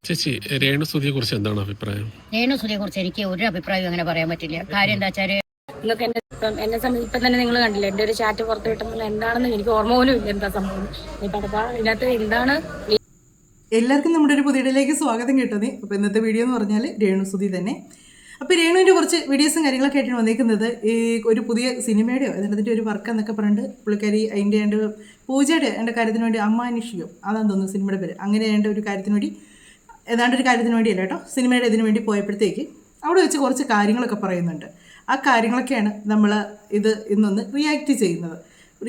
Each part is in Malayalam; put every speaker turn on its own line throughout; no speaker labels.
ചേച്ചി രേണുസുതിയെ കുറിച്ച് എന്താണ് അഭിപ്രായം?
രേണുസുതിയെ കുറിച്ച് എനിക്ക് ഒരു അഭിപ്രായം അങ്ങനെ പറയാൻ പറ്റില്ല. കാര്യം എന്താ വെച്ചാല് നിങ്ങൾക്ക് എന്നെ ഇപ്പം തന്നെ നിങ്ങൾ കണ്ടില്ല, എന്റെ ഒരു ചാറ്റ് പുറത്ത് കിട്ടുമ്പോൾ എന്താണെന്ന് എനിക്ക് ഓർമ്മ പോലും ഇല്ല എന്താ സംഭവം. ഇതിനകത്ത് എന്താണ്.
എല്ലാവർക്കും നമ്മുടെ ഒരു പുതിയയിലേക്ക് സ്വാഗതം കിട്ടുന്നത്. അപ്പോൾ ഇന്നത്തെ വീഡിയോ എന്ന് പറഞ്ഞാൽ രേണുസുതി തന്നെ. അപ്പോൾ രേണുവിൻ്റെ കുറച്ച് വീഡിയോസും കാര്യങ്ങളൊക്കെ ആയിട്ടാണ് വന്നിരിക്കുന്നത്. ഈ ഒരു പുതിയ സിനിമയുടെയോ അതിൻ്റെ ഒരു വർക്ക് എന്നൊക്കെ പറഞ്ഞിട്ട് പുള്ളിക്കാരി അതിൻ്റെ എൻ്റെ പൂജയുടെ എൻ്റെ കാര്യത്തിന് വേണ്ടി അമ്മ അന്വേഷിക്കും, അതാണെന്ന് തോന്നുന്നു സിനിമയുടെ പേര്. അങ്ങനെ എൻ്റെ ഒരു കാര്യത്തിന് വേണ്ടി ഏതാണ്ട് ഒരു കാര്യത്തിന് വേണ്ടിയല്ല കേട്ടോ, സിനിമയുടെ ഇതിന് വേണ്ടി പോയപ്പോഴത്തേക്ക് അവിടെ വെച്ച് കുറച്ച് കാര്യങ്ങളൊക്കെ പറയുന്നുണ്ട്. ആ കാര്യങ്ങളൊക്കെയാണ് നമ്മൾ ഇന്നൊന്ന് റിയാക്ട് ചെയ്യുന്നത്.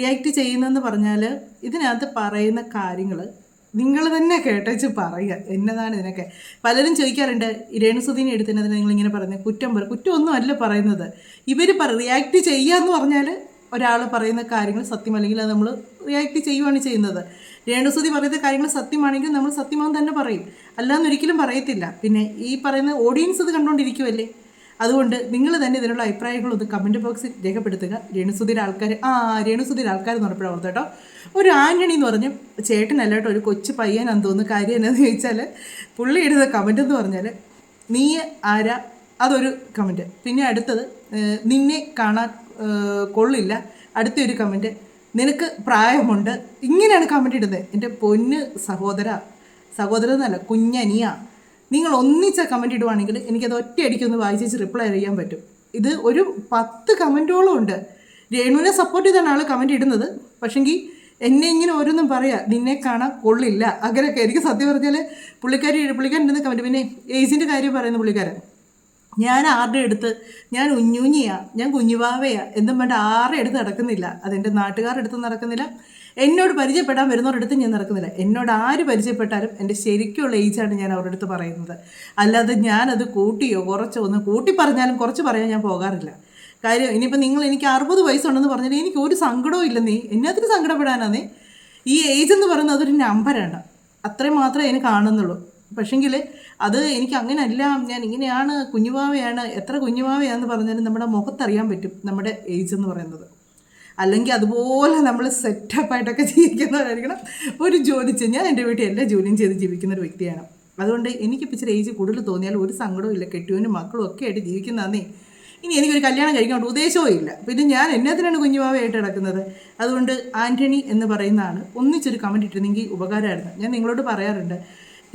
റിയാക്ട് ചെയ്യുന്നതെന്ന് പറഞ്ഞാൽ ഇതിനകത്ത് പറയുന്ന കാര്യങ്ങൾ നിങ്ങൾ തന്നെ കേട്ടേച്ച് പറയുക. എന്നതാണ് ഇതിനൊക്കെ പലരും ചോദിക്കാറുണ്ട്, രേണുസുതിനെ എടുത്തതിന് നിങ്ങളിങ്ങനെ പറയുന്നത് കുറ്റമൊന്നും അല്ല പറയുന്നത്. ഇവർ റിയാക്ട് ചെയ്യുക എന്ന് പറഞ്ഞാൽ ഒരാൾ പറയുന്ന കാര്യങ്ങൾ സത്യം അല്ലെങ്കിൽ അത് നമ്മൾ റിയാക്ട് ചെയ്യുകയാണ് ചെയ്യുന്നത്. രേണുസുതി പറയുന്ന കാര്യങ്ങൾ സത്യമാണെങ്കിൽ നമ്മൾ സത്യമാണെന്ന് തന്നെ പറയും, അല്ലാന്നൊരിക്കലും പറയത്തില്ല. പിന്നെ ഈ പറയുന്ന ഓഡിയൻസ് ഇത് കണ്ടുകൊണ്ടിരിക്കുമല്ലേ, അതുകൊണ്ട് നിങ്ങൾ തന്നെ ഇതിനുള്ള അഭിപ്രായങ്ങളൊന്ന് കമൻറ്റ് ബോക്സിൽ രേഖപ്പെടുത്തുക. രേണുസുതിയുടെ ആൾക്കാർ എന്ന് പറഞ്ഞപ്പോഴാണ് ഓർത്ത് കേട്ടോ. ഒരു ആന്റണി എന്ന് പറഞ്ഞു ചേട്ടനല്ല കേട്ടോ, ഒരു കൊച്ചു പയ്യനാന്ന് തോന്നുന്നു. കാര്യം എന്നാന്ന് ചോദിച്ചാൽ പുള്ളി ഇടുന്ന കമൻ്റ് എന്ന് പറഞ്ഞാൽ നീ ആരാ, അതൊരു കമൻറ്റ്. പിന്നെ അടുത്തത് നിന്നെ കാണാൻ കൊള്ളില്ല, അടുത്തൊരു കമൻറ്റ് നിനക്ക് പ്രായമുണ്ട്. ഇങ്ങനെയാണ് കമൻറ്റ് ഇടുന്നത്. എൻ്റെ പൊന്ന് സഹോദരൻ എന്നല്ല കുഞ്ഞനിയ, നിങ്ങൾ ഒന്നിച്ച കമൻറ്റ് ഇടുവാണെങ്കിൽ എനിക്കത് ഒറ്റയടിക്കൊന്ന് വായിച്ച് റിപ്ലൈ ചെയ്യാൻ പറ്റും. ഇത് ഒരു 10 കമൻറ്റോളം ഉണ്ട്. രേണുവിനെ സപ്പോർട്ട് ചെയ്താണ് ആൾ കമൻറ്റ് ഇടുന്നത്. പക്ഷെങ്കിൽ എന്നെ ഇങ്ങനെ ഓരോന്നും പറയാം, നിന്നെ കാണാൻ കൊള്ളില്ല അങ്ങനെയൊക്കെ. എനിക്ക് സത്യം പറഞ്ഞാൽ പുള്ളിക്കാരൻ ഇടുന്ന കമൻറ്റ്. പിന്നെ ഏജിൻ്റെ കാര്യം പറയുന്ന പുള്ളിക്കാരൻ, ഞാൻ ആരുടെ അടുത്ത് ഞാൻ ഉഞ്ഞൂഞ്ഞിയാ, ഞാൻ കുഞ്ഞുവാവയാ എന്നും വേണ്ട ആരുടെ അടുത്ത് നടക്കുന്നില്ല. അതെൻ്റെ നാട്ടുകാരുടെ അടുത്ത് നടക്കുന്നില്ല, എന്നോട് പരിചയപ്പെടാൻ വരുന്നവരുടെ അടുത്ത് ഞാൻ നടക്കുന്നില്ല. എന്നോട് ആര് പരിചയപ്പെട്ടാലും എൻ്റെ ശരിക്കുള്ള ഏജാണ് ഞാൻ അവരുടെ അടുത്ത് പറയുന്നത്. അല്ലാതെ ഞാനത് കൂട്ടിയോ കുറച്ചോ ഒന്ന് കൂട്ടി പറഞ്ഞാലും കുറച്ച് പറയാൻ ഞാൻ പോകാറില്ല. കാര്യം ഇനിയിപ്പോൾ നിങ്ങൾ എനിക്ക് 60 വയസ്സുണ്ടെന്ന് പറഞ്ഞാൽ എനിക്ക് ഒരു സങ്കടവും ഇല്ലെന്നേ. എന്നതിന് സങ്കടപ്പെടാനാന്നേ. ഈ ഏജ് എന്ന് പറയുന്നത് അതൊരു നമ്പറാണ്, അത്രയും മാത്രമേ അതിന് കാണുന്നുള്ളൂ. പക്ഷെങ്കിൽ അത് എനിക്ക് അങ്ങനെയല്ല, ഞാൻ ഇങ്ങനെയാണ്, കുഞ്ഞുവാവയാണ്, എത്ര കുഞ്ഞുവാവയാണെന്ന് പറഞ്ഞാലും നമ്മുടെ മുഖത്തറിയാൻ പറ്റും നമ്മുടെ ഏജ് എന്ന് പറയുന്നത്. അല്ലെങ്കിൽ അതുപോലെ നമ്മൾ സെറ്റപ്പായിട്ടൊക്കെ ജീവിക്കുന്നവരായിരിക്കണം. ഒരു ജോലി ഞാൻ എൻ്റെ വീട്ടിൽ എല്ലാ ജോലിയും ചെയ്ത് ജീവിക്കുന്ന ഒരു വ്യക്തിയാണ്. അതുകൊണ്ട് എനിക്കിപ്പോൾ ഇച്ചിരി ഏജ് കൂടുതൽ തോന്നിയാൽ ഒരു സങ്കടവും ഇല്ല. കെട്ടിയവനും മക്കളും ഒക്കെ ആയിട്ട് ജീവിക്കുന്നതന്നേ. ഇനി എനിക്കൊരു കല്യാണം കഴിക്കാൻ ഉദ്ദേശവും ഇല്ല. പിന്നെ ഞാൻ എന്നതിനാണ് കുഞ്ഞുവാവയായിട്ട് കിടക്കുന്നത്. അതുകൊണ്ട് ആൻ്റണി എന്ന് പറയുന്ന ആൾ ഒന്നിച്ചൊരു കമൻറ്റ് ഇട്ടിരുന്നെങ്കിൽ ഉപകാരമായിരുന്നു. ഞാൻ നിങ്ങളോട് പറയാറുണ്ട്,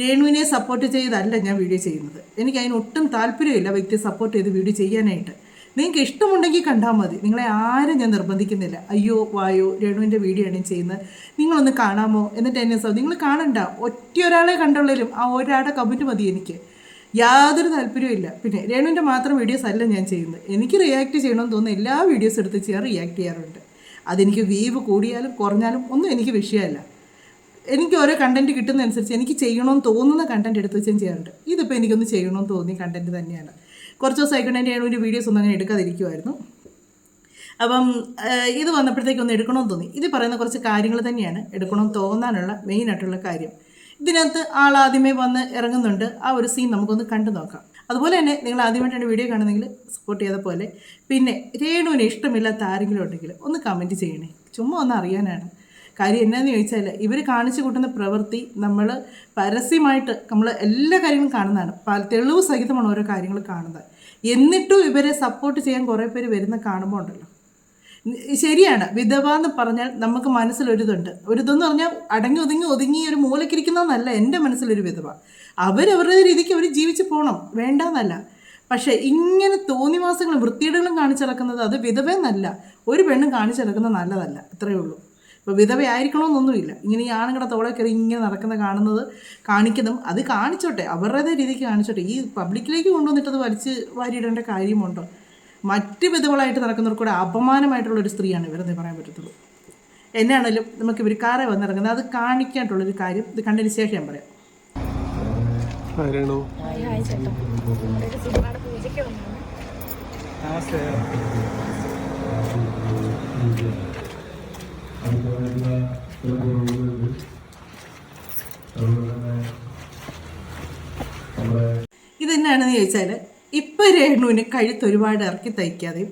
രേണുവിനെ സപ്പോർട്ട് ചെയ്തല്ല ഞാൻ വീഡിയോ ചെയ്യുന്നത്. എനിക്ക് അതിന് ഒട്ടും താല്പര്യമില്ല വ്യക്തിയെ സപ്പോർട്ട് ചെയ്ത് വീഡിയോ ചെയ്യാനായിട്ട്. നിങ്ങൾക്ക് ഇഷ്ടമുണ്ടെങ്കിൽ കണ്ടാൽ മതി, നിങ്ങളെ ആരും ഞാൻ നിർബന്ധിക്കുന്നില്ല. അയ്യോ വായോ രേണുവിൻ്റെ വീഡിയോ ആണ് ചെയ്യുന്നത്, നിങ്ങളൊന്ന് കാണാമോ എന്നിട്ട് എന്നെ നിങ്ങൾ കാണണ്ട. ഒറ്റയൊരാളെ കണ്ടുള്ളതിലും ആ ഒരാളുടെ കമൻറ്റ് മതി. എനിക്ക് യാതൊരു താല്പര്യവും ഇല്ല. പിന്നെ രേണുവിൻ്റെ മാത്രം വീഡിയോസ് അല്ല ഞാൻ ചെയ്യുന്നത്. എനിക്ക് റിയാക്ട് ചെയ്യണമെന്ന് തോന്നുന്ന എല്ലാ വീഡിയോസ് എടുത്ത് ഞാൻ റിയാക്ട് ചെയ്യാറുണ്ട്. അതെനിക്ക് വ്യൂവ് കൂടിയാലും കുറഞ്ഞാലും ഒന്നും എനിക്ക് വിഷയമല്ല. എനിക്ക് ഓരോ കണ്ടൻറ്റ് കിട്ടുന്നതനുസരിച്ച് എനിക്ക് ചെയ്യണമെന്ന് തോന്നുന്ന കണ്ടൻറ്റ് എടുത്ത് വെച്ചാൽ ചെയ്യാറുണ്ട്. ഇതിപ്പോൾ എനിക്കൊന്ന് ചെയ്യണമെന്ന് തോന്നിയ കണ്ടൻറ്റ് തന്നെയാണ്. കുറച്ച് ദിവസമായിക്കൊണ്ട് എൻ്റെ രേണുവിൻ്റെ വീഡിയോസ് ഒന്നും അങ്ങനെ എടുക്കാതിരിക്കുമായിരുന്നു. അപ്പം ഇത് വന്നപ്പോഴത്തേക്കൊന്ന് എടുക്കണമെന്ന് തോന്നി. ഇത് പറയുന്ന കുറച്ച് കാര്യങ്ങൾ തന്നെയാണ് എടുക്കണമെന്ന് തോന്നാനുള്ള മെയിനായിട്ടുള്ള കാര്യം. ഇതിനകത്ത് ആദ്യമേ വന്ന് ഇറങ്ങുന്നുണ്ട്. ആ ഒരു സീൻ നമുക്കൊന്ന് കണ്ടു നോക്കാം. അതുപോലെ തന്നെ നിങ്ങൾ ആദ്യമായിട്ടാണ് വീഡിയോ കാണുന്നെങ്കിൽ സപ്പോർട്ട് ചെയ്ത പോലെ പിന്നെ രേണുവിന് ഇഷ്ടമില്ലാത്ത ആരെങ്കിലും ഉണ്ടെങ്കിൽ ഒന്ന് കമൻറ്റ് ചെയ്യണേ, ചുമ്മാ ഒന്ന് അറിയാനാണ്. കാര്യം എന്നാന്ന് ചോദിച്ചാൽ ഇവർ കാണിച്ചു കൂട്ടുന്ന പ്രവൃത്തി നമ്മൾ പരസ്യമായിട്ട് നമ്മൾ എല്ലാ കാര്യങ്ങളും കാണുന്നതാണ്. തെളിവ് സഹിതമാണ് ഓരോ കാര്യങ്ങൾ കാണുന്നത്. എന്നിട്ടും ഇവരെ സപ്പോർട്ട് ചെയ്യാൻ കുറേ പേര് വരുന്ന കാണുമ്പോൾ ഉണ്ടല്ലോ, ശരിയാണ്. വിധവ എന്ന് പറഞ്ഞാൽ നമുക്ക് മനസ്സിലൊരിതുണ്ട്. ഒരിതെന്ന് പറഞ്ഞാൽ ഒതുങ്ങി ഒരു മൂലക്കിരിക്കുന്നതെന്നല്ല എൻ്റെ മനസ്സിലൊരു വിധവ. അവരവരുടെ രീതിക്ക് അവർ ജീവിച്ച് പോകണം, വേണ്ടെന്നല്ല. പക്ഷേ ഇങ്ങനെ തോന്നിവാസങ്ങളും വൃത്തികേടുകളും കാണിച്ചിറക്കുന്നത് അത് വിധവയെന്നല്ല, ഒരു പെണ്ണും കാണിച്ചിറക്കുന്നത് നല്ലതല്ല. അത്രയേ ഉള്ളൂ. ഇപ്പോൾ വിധവയായിരിക്കണമെന്നൊന്നുമില്ല. ഇങ്ങനെ ഈ ആണുങ്ങളുടെ തോളെ കയറി ഇങ്ങനെ കാണിക്കുന്നതും അത് കാണിച്ചോട്ടെ, അവരുടേതായ രീതിക്ക് കാണിച്ചോട്ടെ. ഈ പബ്ലിക്കിലേക്ക് കൊണ്ടുവന്നിട്ടത് വലിച്ച് വാരിയിടേണ്ട കാര്യമുണ്ടോ? മറ്റ് വിധവകളായിട്ട് നടക്കുന്നവർക്കൂടെ അപമാനമായിട്ടുള്ളൊരു സ്ത്രീയാണ് ഇവരെന്നേ പറയാൻ പറ്റത്തുള്ളൂ. എന്നാണേലും നമുക്ക് ഇവർ കാറെ വന്നിറങ്ങുന്നത് അത് കാണിക്കാനായിട്ടുള്ളൊരു കാര്യം ഇത് കണ്ടതിന് ശേഷം ഞാൻ പറയാം. ഇതെന്നാണെന്ന് ചോദിച്ചാൽ ഇപ്പം രേണുവിന് കഴുത്ത് ഒരുപാട് ഇറക്കി തയ്ക്കാതെയും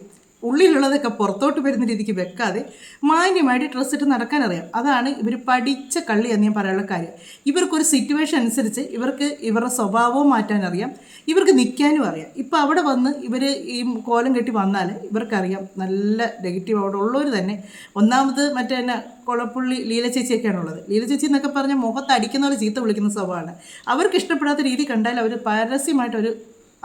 ഉള്ളിലുള്ളതൊക്കെ പുറത്തോട്ട് വരുന്ന രീതിക്ക് വെക്കാതെ മാന്യമായിട്ട് ഡ്രസ്സ് ഇട്ട് നടക്കാൻ അറിയാം. അതാണ് ഇവർ പഠിച്ച കള്ളി എന്ന് ഞാൻ പറയാനുള്ള കാര്യം. ഇവർക്കൊരു സിറ്റുവേഷൻ അനുസരിച്ച് ഇവർക്ക് ഇവരുടെ സ്വഭാവവും മാറ്റാൻ അറിയാം, ഇവർക്ക് നിൽക്കാനും അറിയാം. ഇപ്പോൾ അവിടെ വന്ന് ഇവർ ഈ കോലം കെട്ടി വന്നാൽ ഇവർക്കറിയാം നല്ല നെഗറ്റീവ് അവിടെ ഉള്ളവർ തന്നെ. ഒന്നാമത് മറ്റേ തന്നെ കൊളപ്പുള്ളി ലീല ചേച്ചിയൊക്കെയാണുള്ളത്. ലീല ചേച്ചി എന്നൊക്കെ പറഞ്ഞാൽ മുഖത്ത് അടിക്കുന്ന പോലെ ചീത്ത വിളിക്കുന്ന സ്വഭാവമാണ്. അവർക്ക് ഇഷ്ടപ്പെടാത്ത രീതി കണ്ടാൽ അവർ പരസ്യമായിട്ട് ഒരു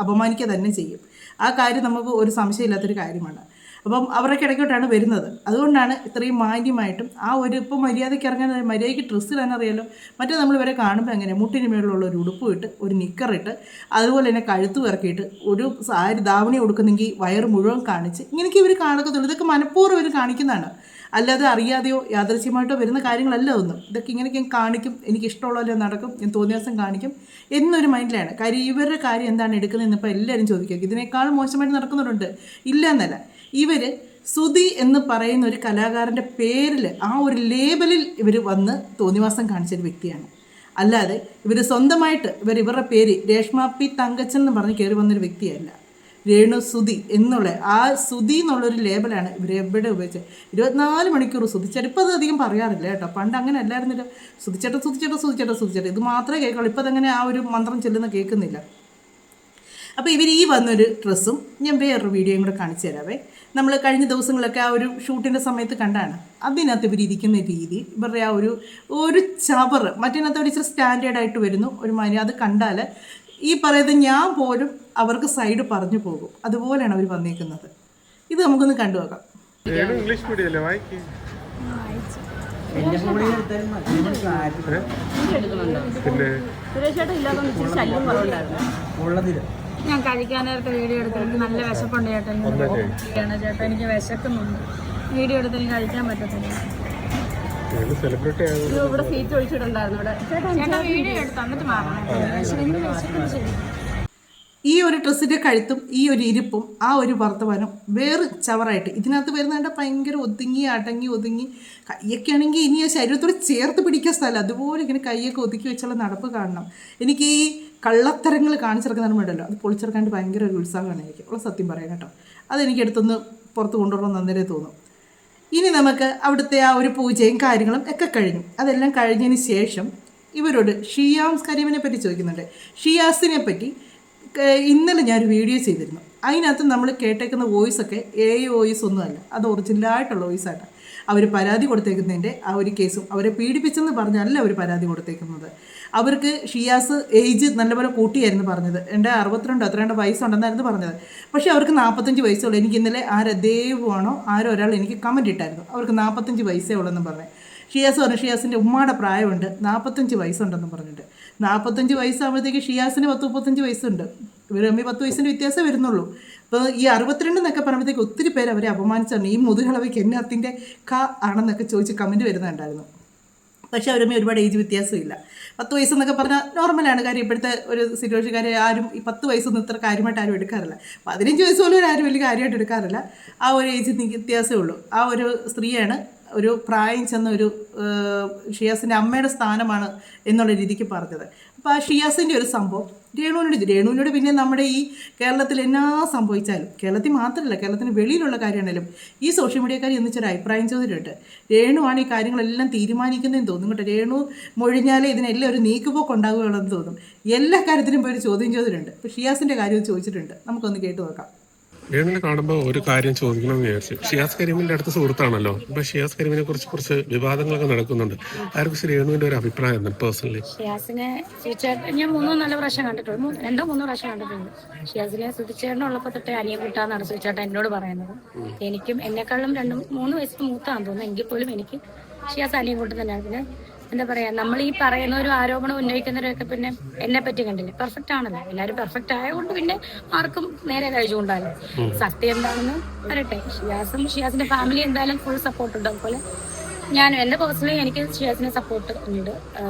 അപമാനിക്കുക തന്നെ ചെയ്യും. ആ കാര്യം നമുക്ക് ഒരു സംശയമില്ലാത്തൊരു കാര്യമാണ്. അപ്പം അവരൊക്കെ ഇടയ്ക്കോട്ടാണ് വരുന്നത്. അതുകൊണ്ടാണ് ഇത്രയും മാന്യമായിട്ടും ആ ഒരു ഇപ്പോൾ മര്യാദയ്ക്ക് ഇറങ്ങാൻ മര്യാദയ്ക്ക് ഡ്രസ്സ് ഇടാൻ അറിയാലോ. മറ്റേ നമ്മൾ ഇവരെ കാണുമ്പോൾ എങ്ങനെ മുട്ടിന് മേളിലുള്ള ഒരു ഉടുപ്പ് ഇട്ട് ഒരു നിക്കറിട്ട് അതുപോലെ തന്നെ കഴുത്ത് ഇറക്കിയിട്ട് ഒരു സാരി ധാവണി കൊടുക്കുന്നെങ്കിൽ വയറ് മുഴുവൻ കാണിച്ച് ഇങ്ങനെയൊക്കെ ഇവർ കാണക്കത്തുള്ളൂ. ഇതൊക്കെ മനഃപൂർവ്വം ഇവർ കാണിക്കുന്നതാണ്, അല്ലാതെ അറിയാതെയോ യാദൃശ്യമായിട്ടോ വരുന്ന കാര്യങ്ങളല്ല ഒന്നും. ഇതൊക്കെ ഇങ്ങനെയൊക്കെ ഞാൻ കാണിക്കും, എനിക്കിഷ്ടമുള്ളതല്ലോ നടക്കും, ഞാൻ തോന്നിയ ദിവസം കാണിക്കും എന്നൊരു മൈൻഡിലാണ്. കാര്യം ഇവരുടെ കാര്യം എന്താണ് എടുക്കുന്നതെന്ന് ഇപ്പോൾ എല്ലാവരും ചോദിക്കുക. ഇതിനേക്കാളും മോശമായിട്ട് നടക്കുന്നവരുണ്ട്, ഇല്ല എന്നല്ല. ഇവർ സുധി എന്ന് പറയുന്ന ഒരു കലാകാരൻ്റെ പേരിൽ ആ ഒരു ലേബലിൽ ഇവർ വന്ന് തോന്നിവാസം കാണിച്ചൊരു വ്യക്തിയാണ്. അല്ലാതെ ഇവർ സ്വന്തമായിട്ട് ഇവരുടെ പേര് രേഷ്മ പി തങ്കച്ചൻ എന്ന് പറഞ്ഞ് കയറി വന്നൊരു വ്യക്തിയല്ല. രേണു സുധി എന്നുള്ള ആ സുധി എന്നുള്ളൊരു ലേബലാണ് ഇവർ എവിടെ ഉപയോഗിച്ചത്. 24 മണിക്കൂർ സുധിച്ചേട്ടൻ. ഇപ്പോൾ അത് അധികം പറയാറില്ല കേട്ടോ, പണ്ട് അങ്ങനെ അല്ലായിരുന്നില്ല. സുധിച്ചേട്ടൻ സുധിച്ചേട്ടൻ സുധിച്ചേട്ടൻ സുധിച്ചേട്ടൻ ഇത് മാത്രമേ കേൾക്കുള്ളൂ. ഇപ്പോൾ അതങ്ങനെ ആ ഒരു മന്ത്രം ചെല്ലുന്ന കേൾക്കുന്നില്ല. അപ്പോൾ ഇവർ ഈ വന്നൊരു ഡ്രസ്സും ഞാൻ വേറൊരു വീഡിയോയും കൂടെ കാണിച്ചു തരാവേ. നമ്മൾ കഴിഞ്ഞ ദിവസങ്ങളൊക്കെ ആ ഒരു ഷൂട്ടിൻ്റെ സമയത്ത് കണ്ടാണ്. അതിനകത്ത് ഇവർ ഇരിക്കുന്ന രീതി, ഇവരുടെ ആ ഒരു ചവറ് മറ്റേനകത്ത് അവർ ഇച്ചിരി സ്റ്റാൻഡേർഡായിട്ട് വരുന്നു ഒരു മര്യാദ. അത് കണ്ടാൽ ഈ പറയുന്നത് ഞാൻ പോലും അവർക്ക് സൈഡ് പറഞ്ഞു പോകും. അതുപോലെയാണ് അവർ വന്നേക്കുന്നത്. ഇത് നമുക്കൊന്ന് കണ്ടു നോക്കാം.
ഇംഗ്ലീഷ് മീഡിയം വായിക്കും.
ഞാൻ കഴിക്കാൻ നേരത്തെ വീഡിയോ എടുത്തിട്ട് നല്ല വിശപ്പുണ്ട് ചേട്ടൻ. ചേട്ടാ എനിക്ക് വിശക്കുന്നുണ്ട്, വീഡിയോ എടുത്ത് എനിക്ക് കഴിക്കാൻ പറ്റത്തില്ല. ഇവിടെ സീറ്റ് ഒഴിച്ചിട്ടുണ്ടായിരുന്നു ഇവിടെ. ചേട്ടാ വീഡിയോ എടുത്ത് തന്നിട്ട് മാറണം.
ഈ ഒരു ഡ്രസ്സിൻ്റെ കഴുത്തും ഈ ഒരു ഇരിപ്പും ആ ഒരു വർത്തമാനം വേറെ ചവറായിട്ട് ഇതിനകത്ത് വരുന്നതിൻ്റെ ഭയങ്കര ഒതുങ്ങി കൈയൊക്കെ ആണെങ്കിൽ ഇനി ആ ശരീരത്തോട് ചേർത്ത് പിടിക്കാൻ സ്ഥലം അതുപോലെ ഇങ്ങനെ കൈയൊക്കെ ഒതുക്കി വെച്ചുള്ള നടപ്പ് കാണണം. എനിക്ക് ഈ കള്ളത്തരങ്ങൾ കാണിച്ചിറക്കുന്നുണ്ടല്ലോ, അത് പൊളിച്ചെടുക്കാണ്ട് ഭയങ്കര ഒരു ഉത്സാഹമാണ് എനിക്ക് ഉള്ള സത്യം പറയാം കേട്ടോ. അതെനിക്ക് എടുത്തൊന്ന് പുറത്ത് കൊണ്ടുവരണം നന്നേരെ തോന്നും. ഇനി നമുക്ക് അവിടുത്തെ ആ ഒരു പൂജയും കാര്യങ്ങളും ഒക്കെ കഴിഞ്ഞു. അതെല്ലാം കഴിഞ്ഞതിന് ശേഷം ഇവരോട് ഷിയാസ് കരീമിനെ പറ്റി ചോദിക്കുന്നുണ്ട്. ഷിയാസിനെ പറ്റി ഇന്നലെ ഞാനൊരു വീഡിയോ ചെയ്തിരുന്നു. അതിനകത്ത് നമ്മൾ കേട്ടേക്കുന്ന വോയിസൊക്കെ വോയിസ് ഒന്നുമല്ല, അത് ഒറിജിനലായിട്ടുള്ള വോയിസാണ്. അവർ പരാതി കൊടുത്തേക്കുന്നതിൻ്റെ ആ ഒരു കേസും അവരെ പീഡിപ്പിച്ചെന്ന് പറഞ്ഞല്ല അവർ പരാതി കൊടുത്തേക്കുന്നത്. അവർക്ക് ഷിയാസ് ഏജ് നല്ലപോലെ കൂട്ടിയായിരുന്നു പറഞ്ഞത്. എൻ്റെ 62 വയസ്സുണ്ടെന്നായിരുന്നു പറഞ്ഞത്. പക്ഷേ അവർക്ക് 45 വയസ്സുള്ളൂ. എനിക്ക് ഇന്നലെ ദേവുവാണോ ആരോ ഒരാൾ എനിക്ക് കമൻറ്റ് ഇട്ടായിരുന്നു, അവർക്ക് 45 വയസ്സേ ഉള്ളെന്ന് പറഞ്ഞു. ഷിയാസ് പറഞ്ഞു ഷിയാസിൻ്റെ ഉമ്മയുടെ പ്രായമുണ്ട്, 45 വയസ്സുണ്ടെന്ന് പറഞ്ഞിട്ട്. 45 വയസ്സാകുമ്പോഴത്തേക്ക് ഷിയാസിന് 30-35 വയസ്സുണ്ട്. ഇവർ തമ്മിൽ 10 വയസ്സിൻ്റെ വ്യത്യാസം വരുന്നുള്ളൂ. അപ്പോൾ ഈ 62 എന്നൊക്കെ പറയുമ്പോഴത്തേക്ക് ഒത്തിരി പേര് അവരെ അപമാനിച്ചാണ്. ഈ മുതുകളവയ്ക്ക് എന്നത്തിൻ്റെ ആണെന്നൊക്കെ ചോദിച്ച് കമൻറ്റ് വരുന്നുണ്ടായിരുന്നു. പക്ഷേ അവർ തമ്മിൽ ഒരുപാട് ഏജ് വ്യത്യാസമില്ല. 10 വയസ്സെന്നൊക്കെ പറഞ്ഞാൽ നോർമലാണ്. കാര്യം ഇപ്പോഴത്തെ ഒരു സിറ്റുവേഷൻകാരെ ആരും ഈ 10 വയസ്സൊന്നും ഇത്ര കാര്യമായിട്ട് ആരും എടുക്കാറില്ല. 15 വയസ്സ് പോലും ആരും വലിയ കാര്യമായിട്ട് എടുക്കാറില്ല. ആ ഒരു ഏജ് വ്യത്യാസമേ ഉള്ളൂ. ആ ഒരു സ്ത്രീയാണ് ഒരു പ്രായം ചെന്ന ഒരു ഷിയാസിൻ്റെ അമ്മയുടെ സ്ഥാനമാണ് എന്നുള്ള രീതിക്ക് പറഞ്ഞത്. അപ്പോൾ ആ ഷിയാസിൻ്റെ ഒരു സംഭവം രേണുവിനോട് പിന്നെ നമ്മുടെ ഈ കേരളത്തിൽ എന്നാ സംഭവിച്ചാലും, കേരളത്തിൽ മാത്രമല്ല കേരളത്തിന് വെളിയിലുള്ള കാര്യമാണെങ്കിലും ഈ സോഷ്യൽ മീഡിയക്കാർ എന്നിച്ചൊരു അഭിപ്രായം ചോദിച്ചിട്ടുണ്ട്. രേണുവാണ് ഈ കാര്യങ്ങളെല്ലാം തീരുമാനിക്കുന്നതെന്ന് തോന്നും കേട്ടോ. രേണു മൊഴിഞ്ഞാലേ ഇതിനെല്ലാം ഒരു നീക്കുപോക്ക് ഉണ്ടാകുകയുള്ളതെന്ന് തോന്നും. എല്ലാ കാര്യത്തിനും പോയി ഒരു ചോദ്യം ചോദിച്ചിട്ടുണ്ട്. ഇപ്പോൾ ഷിയാസിൻ്റെ കാര്യം ചോദിച്ചിട്ടുണ്ട്. നമുക്കൊന്ന് കേട്ട് നോക്കാം.
രേണുവിനെ കാണുമ്പോൾ ഒരു കാര്യം ചോദിക്കണമെന്ന് വിചാരിച്ചു. ഷിയാസ് കരീമിന്റെ അടുത്ത സുഹൃത്താണല്ലോ. ഇപ്പൊ ഷിയാസ് കരീമിനെ കുറിച്ച് കുറച്ച് വിവാദങ്ങളൊക്കെ നടക്കുന്നുണ്ട്. അതിനെക്കുറിച്ച് രേണുവിന്റെ ഒരു അഭിപ്രായം എന്താണ് പേഴ്സണലി?
ഷിയാസിനെ ഞാൻ 3-4 പ്രാവശ്യം കണ്ടിട്ടുണ്ട്, 2-3 പ്രാവശ്യം കണ്ടിട്ടുണ്ട്. ഷിയാസിനെ സുധിച്ചേട്ടനുള്ളപ്പോൾ തൊട്ടേ അനിയെ കൂട്ടാന്നാണ് സുധിച്ചേട്ടൻ എന്നോട് പറയുന്നത്. എനിക്കും എന്നെക്കാളും 2-3 വയസ്സ് മൂത്താന്ന് തോന്നുന്നു. എങ്കിൽ പോലും എനിക്ക് ഷിയാസ് അനിയെ കൂട്ടം തന്നെയാണ്. പിന്നെ എന്താ പറയാ, നമ്മൾ ഈ പറയുന്ന ഒരു ആരോപണം ഉന്നയിക്കുന്നവരൊക്കെ പിന്നെ എന്നെ പറ്റി കണ്ടില്ലേ, പെർഫെക്റ്റ് ആണല്ലോ. എല്ലാവരും പെർഫെക്റ്റ് ആയതുകൊണ്ട് പിന്നെ ആർക്കും നേരെ കഴിച്ചുകൊണ്ടല്ലോ. സത്യം എന്താണെന്ന് പറയട്ടെ. ഷിയാസിന്റെ ഫാമിലി എന്തായാലും ഫുൾ സപ്പോർട്ട് ഉണ്ട്. അതുപോലെ ഞാനും എൻ്റെ പേഴ്സണലി എനിക്ക് ഷിയാസിനെ സപ്പോർട്ട് ഉണ്ട്.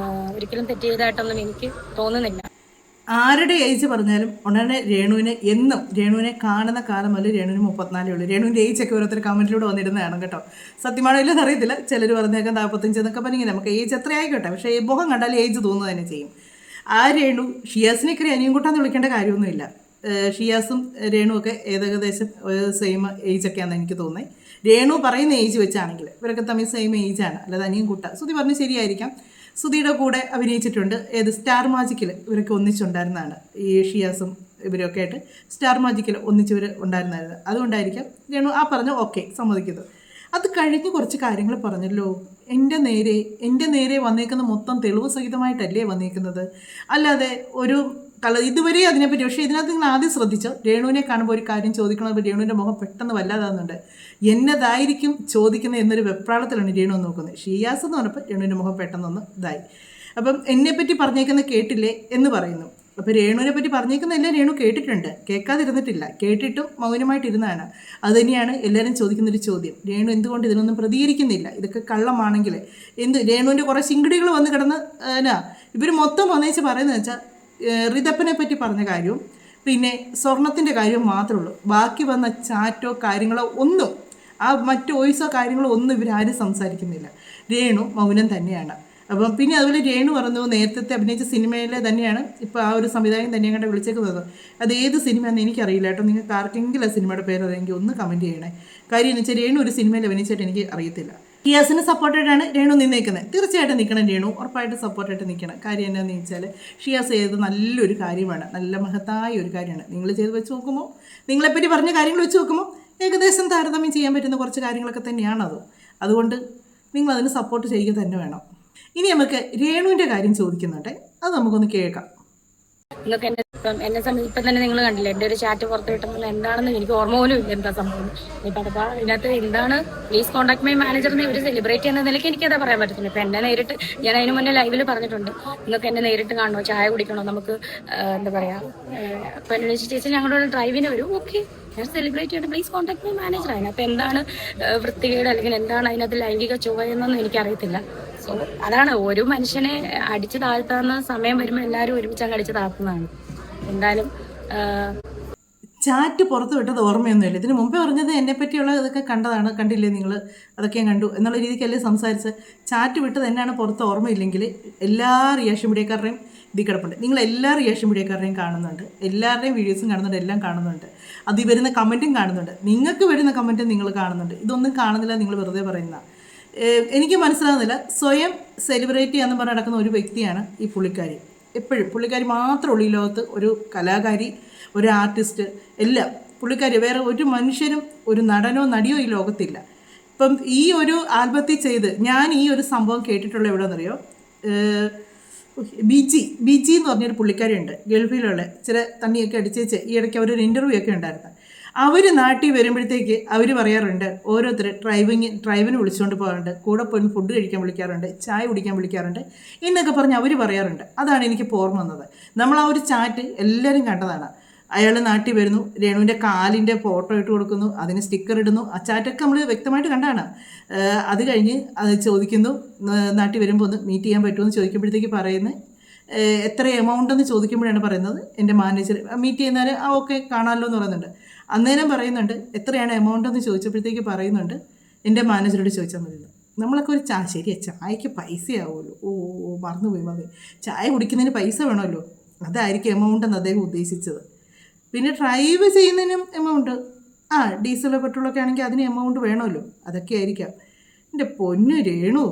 ഒരിക്കലും തെറ്റ് ചെയ്തതായിട്ടൊന്നും എനിക്ക് തോന്നുന്നില്ല.
ആരുടെ ഏജ് പറഞ്ഞാലും ഉടനെ രേണുവിനെ കാണുന്ന കാലം മുതൽ രേണുവിന് 34 ഉള്ളൂ. രേണുവിൻ്റെ ഏജൊക്കെ ഓരോരുത്തർ കമൻറ്റിലൂടെ വന്നിടുന്നതാണ് കേട്ടോ. സത്യമാണോ ഇല്ലെന്ന് അറിയത്തില്ല. ചിലർ പറഞ്ഞേക്കാം 45 എന്നൊക്കെ പറഞ്ഞെങ്കിൽ നമുക്ക് ഏജ് എത്ര ആയിക്കോട്ടെ, പക്ഷേ മുഖം കണ്ടാൽ ഏജ് തോന്നുക തന്നെ ചെയ്യും. ആ രേണു ഷിയാസിനെയൊക്കെ അനിയും കൂട്ടാന്ന് വിളിക്കേണ്ട കാര്യമൊന്നുമില്ല. ഷിയാസും രേണു ഒക്കെ ഏകദേശം സെയിം ഏജൊക്കെയാണെന്ന് എനിക്ക് തോന്നുന്നത്. രേണു പറയുന്ന ഏജ് വെച്ചാണെങ്കിൽ ഇവരൊക്കെ തമ്മിൽ സെയിം ഏജാണ്, അല്ലാതെ അനിയും കൂട്ട. സുധി പറഞ്ഞ് ശരിയായിരിക്കാം. സുധിയുടെ കൂടെ അഭിനയിച്ചിട്ടുണ്ട്. ഏത് സ്റ്റാർ മാജിക്കിൽ ഇവരൊക്കെ ഒന്നിച്ചുണ്ടായിരുന്നതാണ്. ഈ ഷിയാസും ഇവരൊക്കെ ആയിട്ട് സ്റ്റാർ മാജിക്കിൽ ഒന്നിച്ചവർ ഉണ്ടായിരുന്നായിരുന്നു. അതുകൊണ്ടായിരിക്കാം രേണു ആ പറഞ്ഞു ഓക്കെ സമ്മതിക്കുന്നത്. അത് കഴിഞ്ഞ് കുറച്ച് കാര്യങ്ങൾ പറഞ്ഞല്ലോ. എൻ്റെ നേരെ വന്നേക്കുന്ന മൊത്തം തെളിവ് സഹിതമായിട്ടല്ലേ വന്നേക്കുന്നത്, അല്ലാതെ ഒരു ഇതുവരെ അതിനെപ്പറ്റി. പക്ഷേ ഇതിനകത്ത് നിങ്ങൾ ആദ്യം ശ്രദ്ധിച്ചോ, രേണുവിനെ കാണുമ്പോൾ ഒരു കാര്യം ചോദിക്കണത് രേണുവിൻ്റെ മുഖം പെട്ടെന്ന് വല്ലാതാകുന്നുണ്ട്. എന്നതായിരിക്കും ചോദിക്കുന്നത് എന്നൊരു വെപ്രാളത്തിലാണ് രേണു നോക്കുന്നത്. ഷിയാസ് എന്ന് പറഞ്ഞപ്പോൾ രേണുവിൻ്റെ മുഖം പെട്ടെന്നൊന്ന് ഇതായി. അപ്പം എന്നെപ്പറ്റി പറഞ്ഞേക്കുന്ന കേട്ടില്ലേ എന്ന് പറയുന്നു. അപ്പോൾ രേണുവിനെ പറ്റി പറഞ്ഞേക്കുന്നതെല്ലാം രേണു കേട്ടിട്ടുണ്ട്, കേൾക്കാതിരുന്നിട്ടില്ല. കേട്ടിട്ടും മൗനമായിട്ടിരുന്നതാണ്. അതുതന്നെയാണ് എല്ലാവരും ചോദിക്കുന്നൊരു ചോദ്യം. രേണു എന്തുകൊണ്ട് ഇതിനൊന്നും പ്രതികരിക്കുന്നില്ല? ഇതൊക്കെ കള്ളമാണെങ്കിൽ രേണുവിൻ്റെ കുറേ ചിങ്കിടികൾ വന്ന് കിടന്ന് ഇവർ മൊത്തം വന്നേച്ച് പറയുന്നത് വെച്ചാൽ റിതപ്പനെ പറ്റി പറഞ്ഞ കാര്യവും പിന്നെ സ്വർണത്തിൻ്റെ കാര്യവും മാത്രമേ ഉള്ളൂ. ബാക്കി വന്ന ചാറ്റോ കാര്യങ്ങളോ ഒന്നും, ആ മറ്റ് വോയിസോ കാര്യങ്ങളോ ഒന്നും ഇവരാരും സംസാരിക്കുന്നില്ല. രേണു മൗനം തന്നെയാണ്. അപ്പം പിന്നെ അതുപോലെ രേണു പറഞ്ഞു നേരത്തെ അഭിനയിച്ച സിനിമയിലെ തന്നെയാണ് ഇപ്പോൾ ആ ഒരു സംവിധായകൻ തന്നെയാണ് കണ്ട് വിളിച്ചേക്കുന്നത്. അത് ഏത് സിനിമയെന്ന് എനിക്കറിയില്ല കേട്ടോ. നിങ്ങൾക്ക് ആർക്കെങ്കിലും ആ സിനിമയുടെ പേര് അറിയെങ്കിൽ ഒന്ന് കമൻറ്റ് ചെയ്യണേ. കാര്യം എന്ന് വെച്ചാൽ രേണു ഒരു സിനിമയിൽ അഭിനയിച്ചിട്ട് എനിക്ക് അറിയത്തില്ല. ഷിയാസിന് സപ്പോർട്ടായിട്ടാണ് രേണു നിന്നേക്കുന്നത്. തീർച്ചയായിട്ടും നിൽക്കണം രേണു, ഉറപ്പായിട്ട് സപ്പോർട്ടായിട്ട് നിൽക്കണം. കാര്യം എന്താണെന്ന് വെച്ചാൽ ഷിയാസ് ചെയ്തത് നല്ലൊരു കാര്യമാണ്, നല്ല മഹത്തായ ഒരു കാര്യമാണ്. നിങ്ങൾ ചെയ്ത് വെച്ച് നോക്കുമ്പോൾ, നിങ്ങളെപ്പറ്റി പറഞ്ഞ കാര്യങ്ങൾ വെച്ച് നോക്കുമ്പോൾ ഏകദേശം താരതമ്യം ചെയ്യാൻ പറ്റുന്ന കുറച്ച് കാര്യങ്ങളൊക്കെ തന്നെയാണത്. അതുകൊണ്ട് നിങ്ങൾ അതിന് സപ്പോർട്ട് ചെയ്യുക തന്നെ വേണം. ഇനി നമുക്ക് രേണുവിൻ്റെ കാര്യം ചോദിക്കുന്നുണ്ട്, അത് നമുക്കൊന്ന് കേൾക്കാം.
നിങ്ങൾക്ക് എന്നെ സംബന്ധിച്ച് ഇപ്പം തന്നെ നിങ്ങൾ കണ്ടില്ലേ, എൻ്റെ ഒരു ചാറ്റ് പുറത്ത് വിട്ടെന്നുള്ള എന്താണെന്ന് എനിക്ക് ഓർമ്മ പോലും ഇല്ല എന്താ സംഭവം. ഇപ്പം അഥവാ ഇതിനകത്ത് എന്താണ് പ്ലീസ് കോൺടാക്ട് മൈ മാനേജറിനെ ഒരു സെലിബ്രേറ്റ് ചെയ്യുന്ന നിലയ്ക്ക് എനിക്കതാ പറയാൻ പറ്റത്തില്ല. ഇപ്പം എന്നെ നേരിട്ട് ഞാൻ അതിന് മുന്നേ ലൈവിൽ പറഞ്ഞിട്ടുണ്ട്, നിങ്ങൾക്ക് എന്നെ നേരിട്ട് കാണണോ, ചായ കുടിക്കണോ, നമുക്ക് എന്താ പറയുക, അപ്പം എന്നെ ചേച്ചി ഞങ്ങളുടെ ഡ്രൈവിന് വരും, ഓക്കെ ഞാൻ സെലിബ്രേറ്റ് ചെയ്യണം, പ്ലീസ് കോൺടാക്ട് മൈ മാനേജർ. അതിനകത്ത് എന്താണ് വൃത്തികേട് അല്ലെങ്കിൽ എന്താണ് അതിനകത്ത് ലൈംഗിക ചുവയെന്നൊന്നും എനിക്കറിയത്തില്ല. സോ അതാണ് ഒരു മനുഷ്യനെ അടിച്ചു താഴ്ത്താവുന്ന സമയം വരുമ്പോൾ എല്ലാവരും ഒരുമിച്ച് അങ്ങ് അടിച്ചു താഴ്ത്തുന്നതാണ്. എന്തായാലും
ചാറ്റ് പുറത്ത് വിട്ടത് ഓർമ്മയൊന്നുമില്ല. ഇതിന് മുമ്പേ പറഞ്ഞത് എന്നെപ്പറ്റിയുള്ള ഇതൊക്കെ കണ്ടതാണ്, കണ്ടില്ലേ നിങ്ങൾ, അതൊക്കെ ഞാൻ കണ്ടു എന്നുള്ള രീതിക്കല്ലേ സംസാരിച്ച്. ചാറ്റ് വിട്ടത് എന്നാണ് പുറത്ത് ഓർമ്മയില്ലെങ്കിൽ എല്ലാ റിയാക്ഷൻ മീഡിയക്കാരുടെയും ഇതിൽ കിടപ്പുണ്ട്. നിങ്ങൾ എല്ലാ റിയാക്ഷൻ മീഡിയക്കാരുടെയും കാണുന്നുണ്ട്, എല്ലാവരുടെയും വീഡിയോസും കാണുന്നുണ്ട്, എല്ലാം കാണുന്നുണ്ട്. അതിൽ വരുന്ന കമൻറ്റും കാണുന്നുണ്ട്, നിങ്ങൾക്ക് വരുന്ന കമൻറ്റും നിങ്ങൾ കാണുന്നുണ്ട്. ഇതൊന്നും കാണുന്നില്ല, നിങ്ങൾ വെറുതെ പറയുന്ന. എനിക്ക് മനസ്സിലാകുന്നില്ല. സ്വയം സെലിബ്രേറ്റ് ചെയ്യാമെന്ന് പറഞ്ഞ് നടക്കുന്ന ഒരു വ്യക്തിയാണ് ഈ പുള്ളിക്കാരി. എപ്പോഴും പുള്ളിക്കാരി മാത്രമേ ഉള്ളൂ ഈ ലോകത്ത്, ഒരു കലാകാരി, ഒരു ആർട്ടിസ്റ്റ്, എല്ലാം പുള്ളിക്കാരി. വേറെ ഒരു മനുഷ്യരും ഒരു നടനോ നടിയോ ഈ ലോകത്തില്ല. ഇപ്പം ഈ ഒരു ആൽബത്തിൽ ചെയ്ത് ഞാൻ ഈ ഒരു സംഭവം കേട്ടിട്ടുള്ള എവിടെയെന്നറിയോ, ബിജി എന്ന് പറഞ്ഞൊരു പുള്ളിക്കാരിയുണ്ട്, ഗൾഫിലുള്ള ചില തണ്ണിയൊക്കെ അടിച്ചേച്ച് ഈ ഇടയ്ക്ക് അവരൊരു ഇൻ്റർവ്യൂ ഒക്കെ ഉണ്ടായിരുന്നു. അവർ നാട്ടിൽ വരുമ്പോഴത്തേക്ക് അവർ പറയാറുണ്ട്, ഓരോരുത്തർ ഡ്രൈവിന് വിളിച്ചുകൊണ്ട് പോകാറുണ്ട്, കൂടെ പോയി ഫുഡ് കഴിക്കാൻ വിളിക്കാറുണ്ട്, ചായ കുടിക്കാൻ വിളിക്കാറുണ്ട് എന്നൊക്കെ പറഞ്ഞ് അവർ പറയാറുണ്ട്. അതാണ് എനിക്ക് ഓർമ്മ വന്നത്. നമ്മൾ ആ ഒരു ചാറ്റ് എല്ലാവരും കണ്ടതാണ്. അയാൾ നാട്ടിൽ വരുന്നു, രേണുവിൻ്റെ കാലിൻ്റെ ഫോട്ടോ ഇട്ട് കൊടുക്കുന്നു, അതിന് സ്റ്റിക്കർ ഇടുന്നു. ആ ചാറ്റൊക്കെ നമ്മൾ വ്യക്തമായിട്ട് കണ്ടാണ്. അത് കഴിഞ്ഞ് അത് ചോദിക്കുന്നു, നാട്ടിൽ വരുമ്പോൾ ഒന്ന് മീറ്റ് ചെയ്യാൻ പറ്റുമെന്ന് ചോദിക്കുമ്പോഴത്തേക്ക് പറയുന്നത് എത്ര എമൗണ്ട് എന്ന് ചോദിക്കുമ്പോഴാണ് പറയുന്നത് എൻ്റെ മാനേജർ മീറ്റ് ചെയ്യുന്നവർ ഓക്കെ കാണാമല്ലോ എന്ന് പറയുന്നുണ്ട്. അന്നേരം പറയുന്നുണ്ട് എത്രയാണ് എമൗണ്ട് എന്ന് ചോദിച്ചപ്പോഴത്തേക്ക് പറയുന്നുണ്ട് എൻ്റെ മാനേജറോട് ചോദിച്ചാൽ മതി. നമ്മളൊക്കെ ഒരു ശരിയാ, ചായക്ക് പൈസയാവുമല്ലോ, മറന്നുപോയി മതി, ചായ കുടിക്കുന്നതിന് പൈസ വേണമല്ലോ, അതായിരിക്കും എമൗണ്ട് എന്ന് അദ്ദേഹം ഉദ്ദേശിച്ചത്. പിന്നെ ഡ്രൈവ് ചെയ്യുന്നതിനും എമൗണ്ട്, ഡീസലോ പെട്രോളൊക്കെ ആണെങ്കിൽ അതിന് എമൗണ്ട് വേണമല്ലോ, അതൊക്കെ ആയിരിക്കാം. എൻ്റെ പൊന്നു രേണു,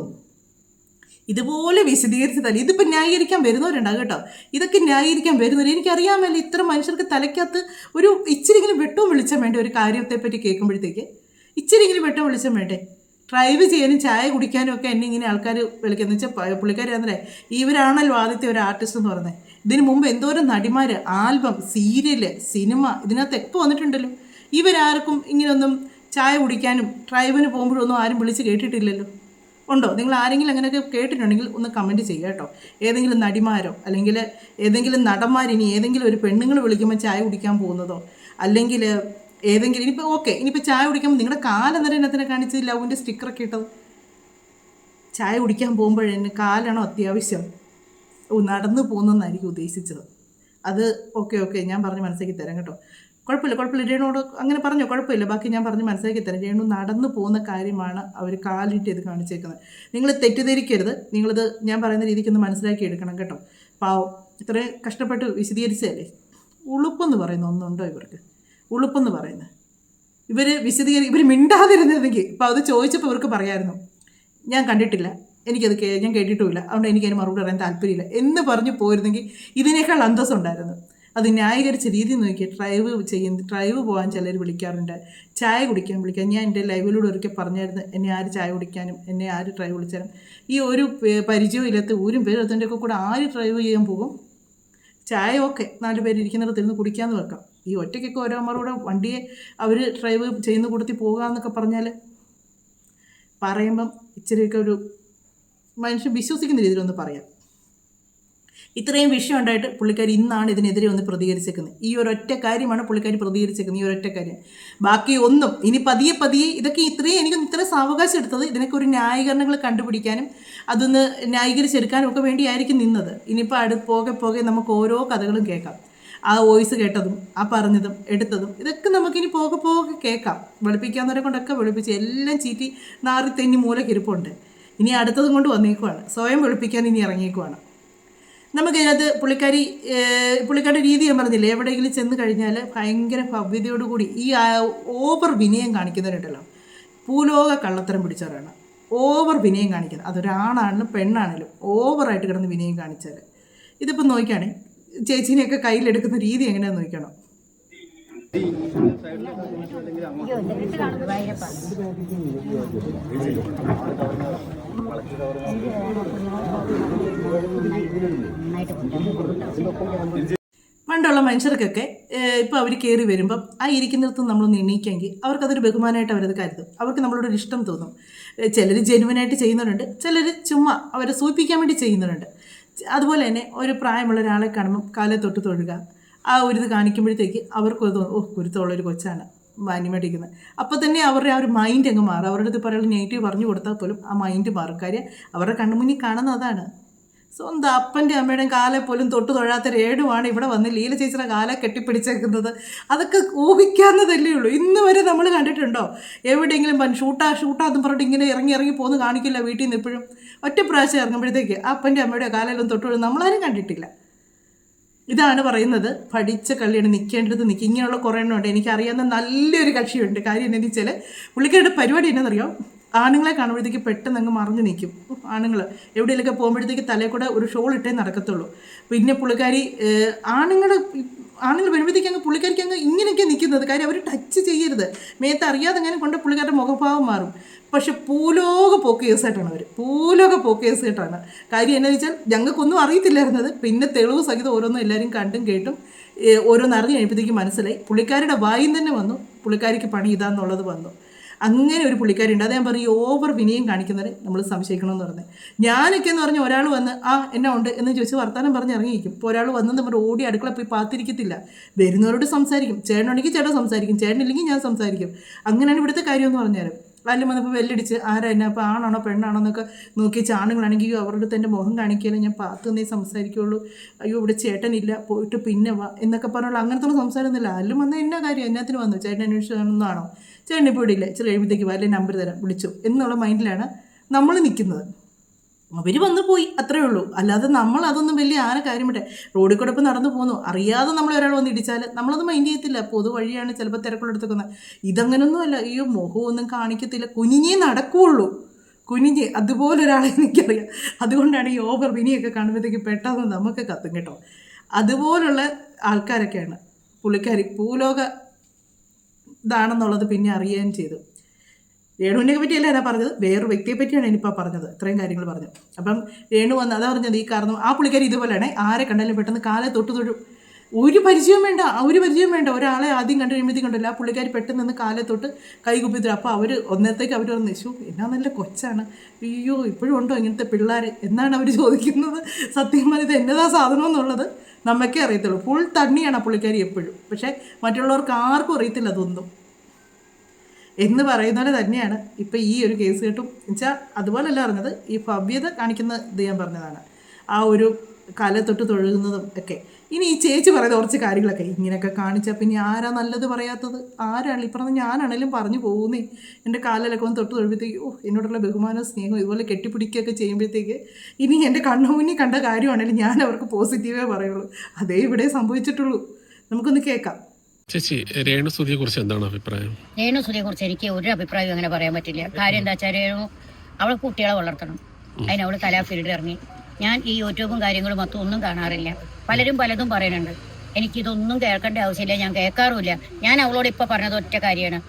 ഇതുപോലെ വിശദീകരിച്ച് തല. ഇതിപ്പോൾ ന്യായീകരിക്കാൻ വരുന്നവരുണ്ടാകും കേട്ടോ, ഇതൊക്കെ ന്യായീകരിക്കാൻ വരുന്നവർ. എനിക്കറിയാമല്ലോ ഇത്ര മനുഷ്യർക്ക് തലയ്ക്കകത്ത് ഒരു ഇച്ചിരിങ്കിലും വെട്ടവും വെളിച്ചം വേണ്ടേ ഒരു കാര്യത്തെപ്പറ്റി കേൾക്കുമ്പോഴത്തേക്ക്. ഇച്ചിരിങ്കിലും വെട്ടവും വെളിച്ചം വേണ്ടേ? ഡ്രൈവ് ചെയ്യാനും ചായ കുടിക്കാനും ഒക്കെ എന്നെ ഇങ്ങനെ ആൾക്കാർ വിളിക്കുന്നത് വെച്ചാൽ പുള്ളിക്കാരാന്നേ, ഇവരാണല്ലോ ആദ്യത്തെ ഒരു ആർട്ടിസ്റ്റ് എന്ന് പറയുന്നത്. ഇതിന് മുമ്പ് എന്തോരം നടിമാർ, ആൽബം, സീരിയല്, സിനിമ ഇതിനകത്തൊക്കെ വന്നിട്ടുണ്ടല്ലോ. ഇവരാർക്കും ഇങ്ങനെയൊന്നും ചായ കുടിക്കാനും ഡ്രൈവിന് പോകുമ്പോഴൊന്നും ആരും വിളിച്ച് കേട്ടിട്ടില്ലല്ലോ. ഉണ്ടോ? നിങ്ങൾ ആരെങ്കിലും അങ്ങനെയൊക്കെ കേട്ടിട്ടുണ്ടെങ്കിൽ ഒന്ന് കമൻറ്റ് ചെയ്യുക കേട്ടോ. ഏതെങ്കിലും നടിമാരോ അല്ലെങ്കിൽ ഏതെങ്കിലും നടന്മാരിനി ഏതെങ്കിലും ഒരു പെണ്ണുങ്ങൾ വിളിക്കുമ്പോൾ ചായ കുടിക്കാൻ പോകുന്നതോ, അല്ലെങ്കിൽ ഏതെങ്കിലും ഇനിയിപ്പോൾ ഓക്കെ ഇനിയിപ്പോൾ ചായ കുടിക്കുമ്പോൾ നിങ്ങളുടെ കാലെന്നേരം എന്നതിനെ കാണിച്ച് ലവിൻ്റെ സ്റ്റിക്കറൊക്കെ ഇട്ടത്. ചായ കുടിക്കാൻ പോകുമ്പോഴേ കാലാണോ അത്യാവശ്യം? നടന്നു പോകുന്നതെന്നായിരിക്കും ഉദ്ദേശിച്ചത്. അത് ഓക്കെ ഞാൻ പറഞ്ഞ് മനസ്സിലാക്കി തരാം കേട്ടോ. കുഴപ്പമില്ല രേണുവോട് അങ്ങനെ പറഞ്ഞോ, കുഴപ്പമില്ല, ബാക്കി ഞാൻ പറഞ്ഞ് മനസ്സിലാക്കി തരാം. രേണു നടന്നു പോകുന്ന കാര്യമാണ് അവർ കാലിട്ട് ഇത് കാണിച്ചേക്കുന്നത്. നിങ്ങൾ തെറ്റിദ്ധരിക്കരുത്, നിങ്ങളിത് ഞാൻ പറയുന്ന രീതിക്കൊന്ന് മനസ്സിലാക്കി എടുക്കണം കേട്ടോ. പാവം ഇത്രയും കഷ്ടപ്പെട്ട് വിശദീകരിച്ചതല്ലേ, ഉളുപ്പെന്ന് പറയുന്ന ഒന്നുണ്ടോ ഇവർക്ക്? ഉളുപ്പെന്ന് പറയുന്നത് ഇവർ മിണ്ടാതിരുന്നെങ്കിൽ ഇപ്പോൾ അത് ചോദിച്ചപ്പോൾ ഇവർക്ക് പറയായിരുന്നു ഞാൻ കണ്ടിട്ടില്ല, ഞാൻ കേട്ടിട്ടുമില്ല, അതുകൊണ്ട് എനിക്കതിന് മറുപടി പറയാൻ താല്പര്യമില്ല എന്ന് പറഞ്ഞു പോയിരുന്നെങ്കിൽ ഇതിനേക്കാൾ അന്തസ്സുണ്ടായിരുന്നു. അത് ന്യായീകരിച്ച രീതി നോക്കി ഡ്രൈവ് പോകാൻ ചിലർ വിളിക്കാറുണ്ട്, ചായ കുടിക്കാൻ വിളിക്കാൻ. ഞാൻ എൻ്റെ ലൈവിലൂടെ ഒരിക്കൽ പറഞ്ഞായിരുന്നു എന്നെ ആര് ചായ കുടിക്കാനും എന്നെ ആര് ഡ്രൈവ് വിളിച്ചാലും ഈ ഒരു പരിചയവും ഇല്ലാത്ത ഊരും പേരും അതിൻ്റെയൊക്കെ കൂടെ ആര് ഡ്രൈവ് ചെയ്യാൻ പോകും? ചായ ഓക്കെ 4 പേര് ഇരിക്കുന്നിടത്ത് ഇരുന്ന് കുടിക്കാമെന്ന് വെക്കാം. ഈ ഒറ്റയ്ക്കൊക്കെ ഓരോമാരുടെ വണ്ടിയെ അവർ ഡ്രൈവ് ചെയ്യുന്ന കൂട്ടത്തിൽ പോകാമെന്നൊക്കെ പറഞ്ഞാൽ പറയുമ്പം ഇച്ചിരിയൊക്കെ ഒരു മനുഷ്യൻ വിശ്വസിക്കുന്ന രീതിയിലൊന്ന് പറയാം. ഇത്രയും വിഷയം ഉണ്ടായിട്ട് പുള്ളിക്കാരി ഇന്നാണ് ഇതിനെതിരെ ഒന്ന് പ്രതികരിച്ചേക്കുന്നത്. ഈ ഒരൊറ്റ കാര്യമാണ് പുള്ളിക്കാരി പ്രതികരിച്ചേക്കുന്നത്, ഈ ഒരൊറ്റ കാര്യം. ബാക്കി ഒന്നും ഇനി പതിയെ ഇതൊക്കെ ഇത്രയും സാവകാശം എടുത്തത് ഇതിനൊക്കെ ഒരു ന്യായീകരണങ്ങൾ കണ്ടുപിടിക്കാനും അതൊന്ന് ന്യായീകരിച്ചെടുക്കാനും ഒക്കെ വേണ്ടിയായിരിക്കും നിന്നത്. ഇനിയിപ്പോൾ പോകെ നമുക്ക് ഓരോ കഥകളും കേൾക്കാം. ആ വോയിസ് കേട്ടതും ആ പറഞ്ഞതും എടുത്തതും ഇതൊക്കെ നമുക്കിനി പോകെ കേൾക്കാം. വെളുപ്പിക്കാവുന്നവരെ കൊണ്ടൊക്കെ വെളുപ്പിച്ച് എല്ലാം ചീറ്റി നാറി തെന്നി മൂലക്കിരിപ്പുണ്ട്. ഇനി അടുത്തതും കൊണ്ട് വന്നേക്കുവാണ്, സ്വയം വെളുപ്പിക്കാൻ ഇനി ഇറങ്ങിയേക്കുവാണ്. നമുക്കതിനകത്ത് പുള്ളിക്കാരുടെ രീതി ഞാൻ പറഞ്ഞില്ലേ, എവിടെയെങ്കിലും ചെന്ന് കഴിഞ്ഞാൽ ഭയങ്കര ഭവ്യതയോടുകൂടി ഈ ഓവർ വിനയം കാണിക്കുന്നവരുണ്ടല്ലോ, ഭൂലോക കള്ളത്തരം പിടിച്ചവരാണ്. ഓവർ വിനയം കാണിക്കുന്നത്, അതൊരാണാണെങ്കിലും പെണ്ണാണെങ്കിലും ഓവറായിട്ട് കിടന്ന് വിനയം കാണിച്ചാൽ. ഇതിപ്പോൾ നോക്കിയാണേ ചേച്ചീനെയൊക്കെ കയ്യിലെടുക്കുന്ന രീതി എങ്ങനെയാണെന്ന് നോക്കണം. പണ്ടുള്ള മനുഷ്യർക്കൊക്കെ ഇപ്പോൾ അവർ കയറി വരുമ്പം ആ ഇരിക്കുന്നിടത്ത് നമ്മളൊന്ന് എണീക്കെങ്കിൽ അവർക്കതൊരു ബഹുമാനമായിട്ട് അവരത് കരുതും. അവർക്ക് നമ്മളോടൊരു ഇഷ്ടം തോന്നും. ചിലർ ജെനുവനായിട്ട് ചെയ്യുന്നവരുണ്ട്, ചിലർ ചുമ്മാ അവരെ സൂചിപ്പിക്കാൻ വേണ്ടി ചെയ്യുന്നവരുണ്ട്. അതുപോലെ തന്നെ ഒരു പ്രായമുള്ള ഒരാളെ കാണുമ്പം കാലെ തൊട്ട് തൊഴുക, ആ ഒരു ഇത് കാണിക്കുമ്പോഴത്തേക്ക് അവർക്ക് തോന്നും ഗുരുത്തമുള്ളൊരു കൊച്ചാണ് മാന്യമായിട്ടിരിക്കുന്നത്. അപ്പോൾ തന്നെ അവരുടെ ആ ഒരു മൈൻഡ് അങ്ങ് മാറും. അവരുടെ അടുത്ത് പറയുന്ന നെഗറ്റീവ് പറഞ്ഞു കൊടുത്താൽ പോലും ആ മൈൻഡ് മാറും. കാര്യം അവരുടെ കണ്ണുമുന്നിൽ കാണുന്ന അതാണ്. സ്വന്തം അപ്പൻ്റെ അമ്മയുടെയും കാലെ പോലും തൊട്ട് തൊഴാത്ത രേണുവാണ് ഇവിടെ വന്ന് ലീല ചേച്ചിയുടെ കാലെ കെട്ടിപ്പിടിച്ചേക്കുന്നത്. അതൊക്കെ ഊഹിക്കാവുന്നതല്ലേ ഉള്ളൂ. ഇന്ന് വരെ നമ്മൾ കണ്ടിട്ടുണ്ടോ എവിടെയെങ്കിലും ഷൂട്ടാന്ന് പറഞ്ഞിട്ട് ഇങ്ങനെ ഇറങ്ങി പോകുന്നു കാണിക്കില്ല. വീട്ടിൽ നിന്ന് എപ്പോഴും ഒറ്റ പ്രാവശ്യം ഇറങ്ങുമ്പോഴത്തേക്ക് അപ്പൻ്റെ അമ്മയുടെ കാലെല്ലാം തൊട്ട് തൊഴും നമ്മളാരും കണ്ടിട്ടില്ല. ഇതാണ് പറയുന്നത്, പഠിച്ച കള്ളിയാണ്, നിൽക്കേണ്ടത് നിൽക്കുക. ഇങ്ങനെയുള്ള കുറേ എണ്ണം ഉണ്ട്. എനിക്കറിയാവുന്ന നല്ലൊരു കക്ഷിയുണ്ട്. കാര്യം എന്താണെന്ന് വെച്ചാൽ പുള്ളിക്കാരുടെ പരിപാടി എന്നാണെന്നറിയോ, ആണുങ്ങളെ കാണുമ്പോഴത്തേക്ക് പെട്ടെന്ന് അങ്ങ് മറഞ്ഞു നിൽക്കും. ആണുങ്ങൾ എവിടെയെങ്കിലൊക്കെ പോകുമ്പോഴത്തേക്ക് തലയിൽ കൂടെ ഒരു ഷോൾ ഇട്ടേ നടക്കത്തുള്ളൂ. പിന്നെ പുള്ളിക്കാരി ആണുങ്ങൾ വരുമ്പോഴത്തേക്ക് അങ്ങ് പുള്ളിക്കാരിക്ക് അങ്ങ് ഇങ്ങനെയൊക്കെ നിൽക്കുന്നത്. കാര്യം അവർ ടച്ച് ചെയ്യരുത്, മേത്ത് അറിയാതെ അങ്ങനെ കൊണ്ട് പുള്ളിക്കാരുടെ മുഖഭാവം മാറും. പക്ഷെ പൂലോക പോക്ക് കേസായിട്ടാണ് അവർ, പൂലോക പോക്ക് കേസായിട്ടാണ്. കാര്യം എന്താണെന്ന് വെച്ചാൽ ഞങ്ങൾക്കൊന്നും അറിയത്തില്ലായിരുന്നത്. പിന്നെ തെളിവ് സഹിതം ഓരോന്നും എല്ലാവരും കണ്ടും കേട്ടും ഓരോന്നറിഞ്ഞ് കഴിയുമ്പോഴത്തേക്ക് മനസ്സിലായി. പുള്ളിക്കാരുടെ വായിൽ തന്നെ വന്നു പുള്ളിക്കാരിക്ക് പണി ഇതാന്നുള്ളത് വന്നു. അങ്ങനെ ഒരു പുള്ളിക്കാരി ഉണ്ട്. അത് ഞാൻ പറയും, ഓവർ വിനയം കാണിക്കുന്നവരെ നമ്മൾ സംശയിക്കണമെന്ന് പറഞ്ഞത്. ഞാനൊക്കെ എന്ന് പറഞ്ഞാൽ ഒരാൾ വന്ന് എന്നാ ഉണ്ട് എന്ന് ചോദിച്ച് വർത്താനം പറഞ്ഞ് ഇറങ്ങിയിരിക്കും. ഇപ്പോൾ ഒരാൾ വന്ന് നമ്മൾ ഓടി അടുക്കള പോയി പാത്തിരിക്കത്തില്ല. വരുന്നവരോട് സംസാരിക്കും. ചേട്ടനുണ്ടെങ്കിൽ ചേട്ടൻ സംസാരിക്കും, ചേട്ടനില്ലെങ്കിൽ ഞാൻ സംസാരിക്കും. അങ്ങനെയാണ് ഇവിടുത്തെ കാര്യം എന്ന് പറഞ്ഞാൽ. അതിലും വന്നപ്പോൾ വെല്ലടിച്ച് ആരാ എന്നെ അപ്പോൾ ആണാണോ പെണ്ണാണോ എന്നൊക്കെ നോക്കി ആണുങ്ങളാണെങ്കിൽ അവരുടെ അടുത്ത് എൻ്റെ മുഖം കാണിക്കുകയില്ല, ഞാൻ പാത്തുന്നേ സംസാരിക്കുകയുള്ളൂ, അയ്യോ ഇവിടെ ചേട്ടനില്ല പോയിട്ട് പിന്നെ വാ എന്നൊക്കെ പറഞ്ഞുള്ള അങ്ങനത്തെ സംസാരമൊന്നുമില്ല. അതിലും വന്ന എന്നാ കാര്യം, എന്നാത്തിന് വന്നു, ചേട്ടൻ അന്വേഷിച്ചാണെന്നാണോ, ചേട്ടൻ ഇപ്പോൾ ഇവിടെ ഇല്ല, ഇച്ചിരി കഴിയുമ്പോഴത്തേക്ക് വല്ല നമ്പർ തരാം വിളിച്ചു എന്നുള്ള മൈൻഡിലാണ് നമ്മൾ നിൽക്കുന്നത്. അവർ വന്നു പോയി, അത്രേ ഉള്ളൂ. അല്ലാതെ നമ്മൾ അതൊന്നും വലിയ കാര്യം വിട്ടെ. റോഡിൽ കൂടെ ഇപ്പം നടന്നു പോകുന്നു, അറിയാതെ നമ്മൾ ഒരാൾ വന്ന് ഇടിച്ചാൽ നമ്മളത് മൈൻഡ് ചെയ്യത്തില്ല. പൊതുവഴിയാണ്, ചിലപ്പോൾ തിരക്കുള്ളെടുത്തേക്കുന്നത്. ഇതങ്ങനൊന്നും അല്ല. അയ്യോ മുഖമൊന്നും കാണിക്കത്തില്ല, കുനിഞ്ഞേ നടക്കുകയുള്ളൂ, കുനിഞ്ഞ്. അതുപോലെ ഒരാളെ എനിക്കറിയാം. അതുകൊണ്ടാണ് ഈ ഓവർ വിനിയൊക്കെ കാണുമ്പോഴത്തേക്ക് പെട്ടെന്ന് നമുക്ക് കത്തും കേട്ടോ. അതുപോലുള്ള ആൾക്കാരൊക്കെയാണ് പുള്ളിക്കാരി. ഭൂലോക ഇതാണെന്നുള്ളത് പിന്നെ അറിയുകയും ചെയ്തു. രേണുവിനെ പറ്റിയല്ല ഞാൻ പറഞ്ഞത്, വേറൊരു വ്യക്തിയെ പറ്റിയാണ് എനിയിപ്പോൾ പറഞ്ഞത്. ഇത്രയും കാര്യങ്ങൾ പറഞ്ഞു. അപ്പം രേണു വന്ന് അതാ പറഞ്ഞത്, ഈ കാരണം ആ പുള്ളിക്കാരി ഇതുപോലെയാണ്. ആരെ കണ്ടാലും പെട്ടെന്ന് കാലെ തൊട്ട് ഒരു പരിചയം വേണ്ട. ഒരാളെ ആദ്യം കണ്ടു കഴിയുമ്പോഴത്തേക്കുണ്ടല്ലോ ആ പുള്ളിക്കാരി പെട്ടെന്ന് നിന്ന് കാലെ തൊട്ട് കൈ കുപ്പിത്തരും. അപ്പോൾ അവർ ഒന്നത്തേക്ക് അവർ പറഞ്ഞു, ശോ എന്നാ നല്ല കൊച്ചാണ്, അയ്യോ ഇപ്പോഴും ഉണ്ടോ ഇങ്ങനത്തെ പിള്ളേർ എന്നാണ് അവർ ചോദിക്കുന്നത്. സത്യം പറഞ്ഞത് എന്നതാ സാധനം എന്നുള്ളത് നമുക്കേ അറിയത്തുള്ളൂ. ഫുൾ തണ്ണിയാണ് ആ പുള്ളിക്കാരി എപ്പോഴും. പക്ഷേ മറ്റുള്ളവർക്ക് ആർക്കും അറിയത്തില്ല അതൊന്നും എന്ന് പറയുന്ന പോലെ തന്നെയാണ് ഇപ്പം ഈ ഒരു കേസ് കേട്ടും. എന്നുവെച്ചാൽ അതുപോലല്ല പറഞ്ഞത്, ഈ ഭവ്യത കാണിക്കുന്ന ഇത് ഞാൻ പറഞ്ഞതാണ്, ആ ഒരു കാലെ തൊട്ട് തൊഴുകുന്നതും ഒക്കെ. ഇനി ഈ ചേച്ചി പറയുന്ന കുറച്ച് കാര്യങ്ങളൊക്കെ ഇങ്ങനെയൊക്കെ കാണിച്ചാൽ പിന്നെ ആരാ നല്ലത് പറയാത്തത്? ആരാണ് ഈ പറഞ്ഞത്? ഞാനാണെങ്കിലും പറഞ്ഞു പോകുന്നേ. എൻ്റെ കാലിലൊക്കെ ഒന്ന് തൊട്ട് തൊഴുമ്പോഴത്തേക്ക് എന്നോടുള്ള ബഹുമാനവും സ്നേഹവും ഇതുപോലെ കെട്ടിപ്പിടിക്കുകയൊക്കെ ചെയ്യുമ്പോഴത്തേക്ക് ഇനി എൻ്റെ കണ്ണു മുന്നിൽ കണ്ട കാര്യമാണെങ്കിലും ഞാൻ അവർക്ക് പോസിറ്റീവേ പറയുള്ളൂ. അതേ ഇവിടെ സംഭവിച്ചിട്ടുള്ളൂ. നമുക്കൊന്ന് കേൾക്കാം.
ചേച്ചി, രേണുസുതിയെ കുറിച്ച് എന്താണ് അഭിപ്രായം?
രേണുസുതിയെ കുറിച്ച് എനിക്ക് ഒരു അഭിപ്രായവും അങ്ങനെ പറയാൻ പറ്റില്ല. കാര്യം എന്താ വെച്ചാൽ രേണു അവളെ കുട്ടികളെ വളർത്തണം, അതിന് അവള് കലാഫീൽഡ് ഇറങ്ങി. ഞാൻ ഈ യൂട്യൂബും കാര്യങ്ങളും മൊത്തം ഒന്നും കാണാറില്ല. പലരും പലതും പറയുന്നുണ്ട്, എനിക്കിതൊന്നും കേൾക്കേണ്ട ആവശ്യമില്ല, ഞാൻ കേൾക്കാറുമില്ല. ഞാൻ അവളോട് ഇപ്പൊ പറഞ്ഞത് ഒറ്റ കാര്യമാണ്,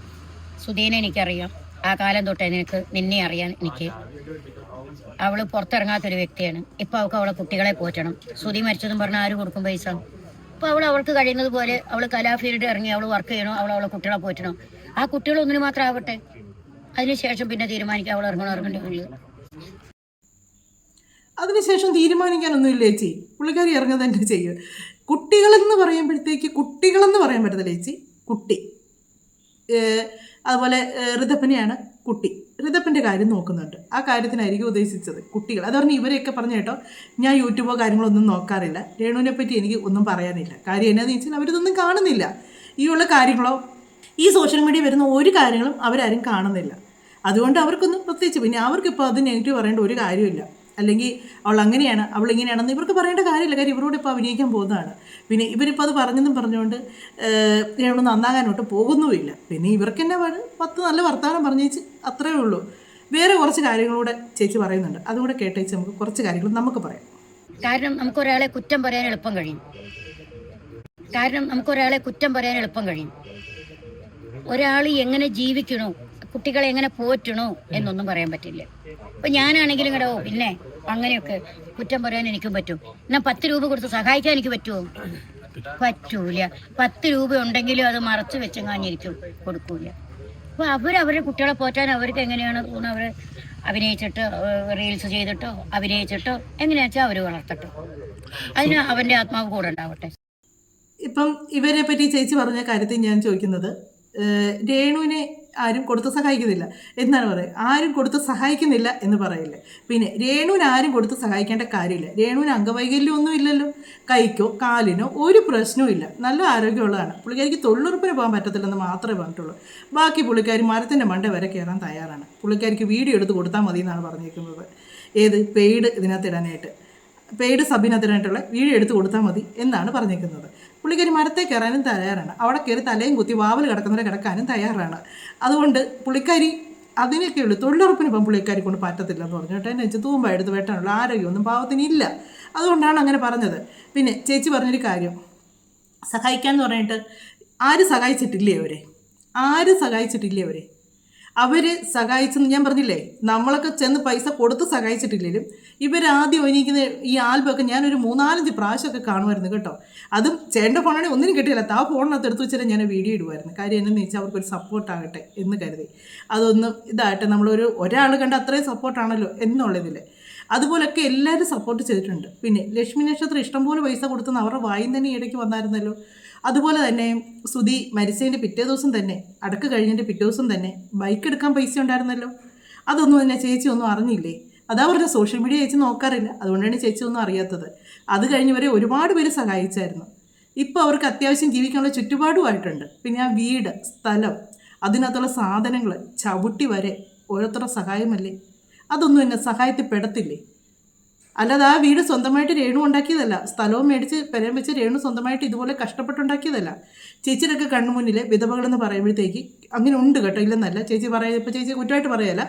സുധീനെ എനിക്കറിയാം, ആ കാലം തൊട്ടേ നിന്നെ അറിയാൻ എനിക്ക്. അവള് പുറത്തിറങ്ങാത്തൊരു വ്യക്തിയാണ്. ഇപ്പൊ അവൾക്ക് അവളെ കുട്ടികളെ പോറ്റണം. സുധി മരിച്ചതും പറഞ്ഞ ആര് കൊടുക്കും പൈസ? അപ്പൊ അവൾക്ക് കഴിയുന്നത് പോലെ അവള് കലാഫീൽഡ് ഇറങ്ങി അവള് വർക്ക് ചെയ്യണോ, അവളെ കുട്ടികളെ പോറ്റണം. ആ കുട്ടികൾ ഒന്നിനു മാത്രം ആവട്ടെ, അതിനുശേഷം പിന്നെ തീരുമാനിക്കാം അവൾ ഇറങ്ങേണ്ടി.
അതിനുശേഷം തീരുമാനിക്കാനൊന്നുമില്ല ചേച്ചി, പുള്ളിക്കാരി ഇറങ്ങുക തന്നെ ചെയ്യും. കുട്ടികളെന്ന് പറയുമ്പോഴത്തേക്ക് കുട്ടികളെന്ന് പറയാൻ പറ്റത്തില്ല ചേച്ചി. കുട്ടി അതുപോലെ ഋതപ്പനെയാണ് കുട്ടി. ഋതപ്പൻ്റെ കാര്യം നോക്കുന്നുണ്ട്, ആ കാര്യത്തിനായിരിക്കും ഉദ്ദേശിച്ചത് കുട്ടികൾ. അത് പറഞ്ഞ് ഇവരെയൊക്കെ പറഞ്ഞു കേട്ടോ, ഞാൻ യൂട്യൂബോ കാര്യങ്ങളൊന്നും നോക്കാറില്ല, രേണുവിനെ പറ്റി എനിക്ക് ഒന്നും പറയാനില്ല. കാര്യം എന്നാന്ന് വെച്ചാൽ അവരിതൊന്നും കാണുന്നില്ല. ഈ ഉള്ള കാര്യങ്ങളോ ഈ സോഷ്യൽ മീഡിയ വരുന്ന ഒരു കാര്യങ്ങളും അവരാരും കാണുന്നില്ല. അതുകൊണ്ട് അവർക്കൊന്നും പ്രത്യേകിച്ച് പിന്നെ അവർക്കിപ്പോൾ അത് നെഗറ്റീവ് പറയേണ്ട ഒരു കാര്യമില്ല. അല്ലെങ്കിൽ അവൾ അങ്ങനെയാണ് അവൾ ഇങ്ങനെയാണെന്ന് ഇവർക്ക് പറയേണ്ട കാര്യമില്ല. കാര്യം ഇവരോട് ഇപ്പോൾ അഭിനയിക്കാൻ പോകുന്നതാണ്. പിന്നെ ഇവരിപ്പോൾ അത് പറഞ്ഞെന്നും പറഞ്ഞുകൊണ്ട് രേണു നന്നാകാനോട്ട് പോകുന്നുമില്ല. പിന്നെ ഇവർക്ക് തന്നെ 10 നല്ല വർത്തമാനം പറഞ്ഞേച്ച് അത്രയേ ഉള്ളൂ. വേറെ കുറച്ച് കാര്യങ്ങളൂടെ ചേച്ചി പറയുന്നുണ്ട്, അതുകൂടെ കേട്ടേച്ച് നമുക്ക് കുറച്ച് കാര്യങ്ങൾ നമുക്ക് പറയാം.
കാരണം നമുക്കൊരാളെ കുറ്റം പറയാൻ എളുപ്പം കഴിയും. ഒരാൾ എങ്ങനെ ജീവിക്കണോ, കുട്ടികളെ എങ്ങനെ പോറ്റണോ എന്നൊന്നും പറയാൻ പറ്റില്ല. ഇപ്പൊ ഞാനാണെങ്കിലും ഇങ്ങടെ പിന്നെ അങ്ങനെയൊക്കെ കുറ്റം പറയാൻ എനിക്കും പറ്റും. എന്നാ 10 രൂപ കൊടുത്ത് സഹായിക്കാൻ എനിക്ക് പറ്റുമോ? പറ്റൂല. 10 രൂപ ഉണ്ടെങ്കിലും അത് മറച്ചു വെച്ചെങ്ങാഞ്ഞിരിക്കും, കൊടുക്കൂല. അപ്പൊ അവരുടെ കുട്ടികളെ പോറ്റാൻ അവർക്ക് എങ്ങനെയാണ് തോന്നുന്നത്? അവര് അഭിനയിച്ചിട്ടോ റീൽസ് ചെയ്തിട്ടോ അഭിനയിച്ചിട്ടോ എങ്ങനെയാ വെച്ചാൽ അവര് വളർത്തട്ടോ, അതിന് അവന്റെ ആത്മാവ് കൂടെ ഉണ്ടാവട്ടെ.
ഇപ്പം ഇവരെ പറ്റി ചേച്ചി പറഞ്ഞ കാര്യത്തിൽ ഞാൻ ചോദിക്കുന്നത്, രേണുവിനെ ആരും കൊടുത്ത് സഹായിക്കുന്നില്ല എന്നാണ് പറയുക. ആരും കൊടുത്ത് സഹായിക്കുന്നില്ല എന്ന് പറയില്ലേ. പിന്നെ രേണുവിന് ആരും കൊടുത്ത് സഹായിക്കേണ്ട കാര്യമില്ല. രേണുവിന് അംഗവൈകല്യം ഒന്നും ഇല്ലല്ലോ, കൈക്കോ കാലിനോ ഒരു പ്രശ്നവും ഇല്ല, നല്ല ആരോഗ്യമുള്ളതാണ്. പുള്ളിക്കാരിക്ക് തൊഴിലുറപ്പിന് പോകാൻ പറ്റത്തില്ലെന്ന് മാത്രമേ പറഞ്ഞിട്ടുള്ളൂ. ബാക്കി പുള്ളിക്കാരി മരത്തിൻ്റെ മണ്ട വരെ കയറാൻ തയ്യാറാണ്. പുള്ളിക്കാരിക്ക് വീഡിയോ എടുത്ത് കൊടുത്താൽ മതി എന്നാണ് പറഞ്ഞിരിക്കുന്നത്. ഏത് പെയ്ഡ് ഇതിനകത്ത് ഇടാനായിട്ട്, പെയ്ഡ് സബിനത്തിനായിട്ടുള്ള വീഡിയോ എടുത്ത് കൊടുത്താൽ മതി എന്നാണ് പറഞ്ഞിരിക്കുന്നത്. പുള്ളിക്കാരി മരത്തെ കയറാനും തയ്യാറാണ്, അവിടെ കയറി തലയും കുത്തി വാവൽ കിടക്കുന്നവരെ കിടക്കാനും തയ്യാറാണ്. അതുകൊണ്ട് പുള്ളിക്കാരി അതിനൊക്കെ ഉള്ളൂ. തൊഴിലുറപ്പിന് ഇപ്പം പുള്ളിക്കാരി കൊണ്ട് പറ്റത്തില്ലെന്ന് പറഞ്ഞു കേട്ടോ. എന്നെ വെച്ച് തൂമ്പ എടുത്ത് വെട്ടാനുള്ള ആരോഗ്യമൊന്നും പാവത്തിനില്ല. അതുകൊണ്ടാണ് അങ്ങനെ പറഞ്ഞത്. പിന്നെ ചേച്ചി പറഞ്ഞൊരു കാര്യം, സഹായിക്കാമെന്ന് പറഞ്ഞിട്ട് ആര് സഹായിച്ചിട്ടില്ലേ അവരെ? അവർ സഹായിച്ചെന്ന് ഞാൻ പറഞ്ഞില്ലേ, നമ്മളൊക്കെ ചെന്ന് പൈസ കൊടുത്ത് സഹായിച്ചിട്ടില്ലെങ്കിലും ഇവരാദ്യം ഒന്നിക്കുന്ന ഈ ആൽബമൊക്കെ ഞാനൊരു 3-4 പ്രാവശ്യമൊക്കെ കാണുമായിരുന്നു കേട്ടോ. അതും ചേട്ടൻ്റെ ഫോണാണെങ്കിൽ ഒന്നിനും കിട്ടിയില്ല, ആ ഫോണിനകത്ത് എടുത്ത് വെച്ചാൽ ഞാൻ വീഡിയോ ഇടുമായിരുന്നു. കാര്യം എന്നു വെച്ചാൽ അവർക്കൊരു സപ്പോർട്ടാകട്ടെ എന്ന് കരുതി. അതൊന്നും ഇതായിട്ട് ഒരാൾ കണ്ട അത്രയും സപ്പോർട്ടാണല്ലോ എന്നുള്ളതിൽ. അതുപോലൊക്കെ എല്ലാവരും സപ്പോർട്ട് ചെയ്തിട്ടുണ്ട്. പിന്നെ ലക്ഷ്മി നക്ഷത്രം ഇഷ്ടംപോലെ പൈസ കൊടുത്തെന്ന് അവരുടെ വായും തന്നെ ഇടയ്ക്ക് വന്നായിരുന്നല്ലോ. അതുപോലെ തന്നെ സുധി മരിച്ചതിൻ്റെ പിറ്റേ ദിവസം തന്നെ, അടക്ക് കഴിഞ്ഞതിൻ്റെ പിറ്റേ ദിവസം തന്നെ ബൈക്ക് എടുക്കാൻ പൈസ ഉണ്ടായിരുന്നല്ലോ. അതൊന്നും തന്നെ ചേച്ചി ഒന്നും അറിഞ്ഞില്ലേ? അതാ പറഞ്ഞ സോഷ്യൽ മീഡിയ ചേച്ചി നോക്കാറില്ല, അതുകൊണ്ടാണ് ചേച്ചി ഒന്നും അറിയാത്തത്. അത് കഴിഞ്ഞവരെ ഒരുപാട് പേര് സഹായിച്ചായിരുന്നു. ഇപ്പോൾ അവർക്ക് അത്യാവശ്യം ജീവിക്കാനുള്ള ചുറ്റുപാടുമായിട്ടുണ്ട്. പിന്നെ ആ വീട്, സ്ഥലം, അതിനകത്തുള്ള സാധനങ്ങൾ, ചവിട്ടി വരെ ഓരോരുത്തരുടെ സഹായമല്ലേ. അതൊന്നും എന്നെ സഹായത്തിൽ പെടത്തില്ലേ? അല്ലാതെ ആ വീട് സ്വന്തമായിട്ട് രേണു ഉണ്ടാക്കിയതല്ല, സ്ഥലവും മേടിച്ച് പെരം വെച്ച് രേണു സ്വന്തമായിട്ട് ഇതുപോലെ കഷ്ടപ്പെട്ടുണ്ടാക്കിയതല്ല. ചേച്ചിയുടെയൊക്കെ കണ്ണുമുന്നിൽ വിധവകളെന്ന് പറയുമ്പോഴത്തേക്ക് അങ്ങനെ ഉണ്ട് കേട്ടോ, ഇല്ലെന്നല്ല ചേച്ചി പറയാം. ഇപ്പോൾ ചേച്ചി കുറ്റമായിട്ട് പറയല്ല.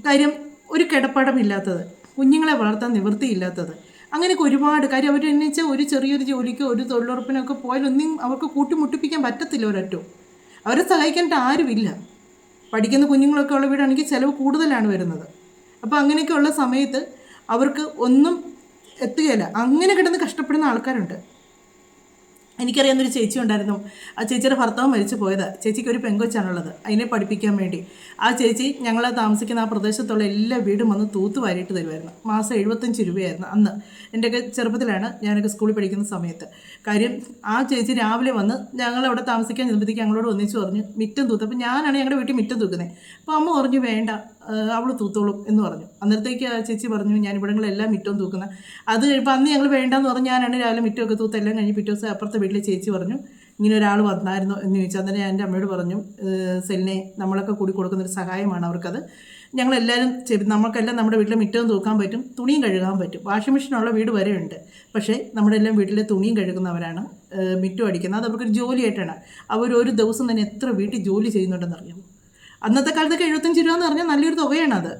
കാര്യം ഒരു കിടപ്പാടമില്ലാത്തത്, കുഞ്ഞുങ്ങളെ വളർത്താൻ നിവൃത്തിയില്ലാത്തത്, അങ്ങനെയൊക്കെ ഒരുപാട് കാര്യം. അവർ എന്ന് വെച്ചാൽ ഒരു ചെറിയൊരു ജോലിക്കോ ഒരു തൊഴിലുറപ്പിനൊക്കെ പോയാലൊന്നും അവർക്ക് കൂട്ടിമുട്ടിപ്പിക്കാൻ പറ്റത്തില്ല ഒരറ്റവും. അവരെ സഹായിക്കാനായിട്ട് ആരുമില്ല. പഠിക്കുന്ന കുഞ്ഞുങ്ങളൊക്കെ ഉള്ള വീടാണെങ്കിൽ ചിലവ് കൂടുതലാണ് വരുന്നത്. അപ്പോൾ അങ്ങനെയൊക്കെ ഉള്ള സമയത്ത് അവർക്ക് ഒന്നും എത്തുകയില്ല. അങ്ങനെ കിടന്ന് കഷ്ടപ്പെടുന്ന ആൾക്കാരുണ്ട്. എനിക്കറിയാവുന്നൊരു ചേച്ചി ഉണ്ടായിരുന്നു. ആ ചേച്ചിയുടെ ഭർത്താവ് മരിച്ചു പോയതാണ്. ചേച്ചിക്ക് ഒരു പെങ്കൊച്ചാണുള്ളത്, അതിനെ പഠിപ്പിക്കാൻ വേണ്ടി. ആ ചേച്ചി ഞങ്ങൾ താമസിക്കുന്ന ആ പ്രദേശത്തുള്ള എല്ലാ വീടും വന്ന് തൂത്ത് വാരിയിട്ട് തരുമായിരുന്നു. മാസം 75 രൂപയായിരുന്നു അന്ന്. എൻ്റെയൊക്കെ ചെറുപ്പത്തിലാണ്, ഞാനൊക്കെ സ്കൂളിൽ പഠിക്കുന്ന സമയത്ത്. കാര്യം ആ ചേച്ചി രാവിലെ വന്ന് ഞങ്ങളവിടെ താമസിക്കാൻ ചെന്നപ്പോഴത്തേക്ക് ഞങ്ങളോട് ഒന്നിച്ച് പറഞ്ഞു മിറ്റം തൂത്ത്. അപ്പോൾ ഞാനാണ് ഞങ്ങളുടെ വീട്ടിൽ മിറ്റം തൂക്കുന്നത്. അപ്പോൾ അമ്മ പറഞ്ഞു വേണ്ട, അവൾ തൂത്തോളും എന്ന് പറഞ്ഞു. അന്നേരത്തേക്ക് ആ ചേച്ചി പറഞ്ഞു ഞാൻ ഇവിടങ്ങളെല്ലാം മിറ്റവും തൂക്കുന്നത്. അത് കഴിയുമ്പോൾ അന്ന് ഞങ്ങൾ വേണ്ടെന്ന് പറഞ്ഞു. ഞാനാണ് രാവിലെ മിറ്റമൊക്കെ തൂത്തെല്ലാം കഴിഞ്ഞ് പിറ്റേ ദിവസം അപ്പുറത്തെ വീട്ടിലെ ചേച്ചി പറഞ്ഞു ഇങ്ങനെ ഒരാൾ വന്നായിരുന്നോ എന്ന് ചോദിച്ചാൽ. അന്നേരം ഞാൻ എൻ്റെ അമ്മയോട് പറഞ്ഞു സെലിനെ നമ്മളൊക്കെ കൂടി കൊടുക്കുന്നൊരു സഹായമാണ് അവർക്കത്. ഞങ്ങളെല്ലാവരും നമുക്കെല്ലാം നമ്മുടെ വീട്ടിലെ മിറ്റവും തൂക്കാൻ പറ്റും, തുണിയും കഴുകാൻ പറ്റും. വാഷിംഗ് മെഷീനുള്ള വീട് വരെ ഉണ്ട്. പക്ഷേ നമ്മുടെ എല്ലാം വീട്ടിലെ തുണിയും കഴുകുന്നവരാണ് മിറ്റം അടിക്കുന്നത്. അത് അവർക്കൊരു ജോലിയായിട്ടാണ്. അവർ ഒരു ദിവസം തന്നെ എത്ര വീട്ടിൽ ജോലി ചെയ്യുന്നുണ്ടെന്ന് അറിയാമോ? അന്നത്തെ കാലത്തൊക്കെ 75 രൂപ എന്ന് പറഞ്ഞാൽ നല്ലൊരു തുകയാണത്.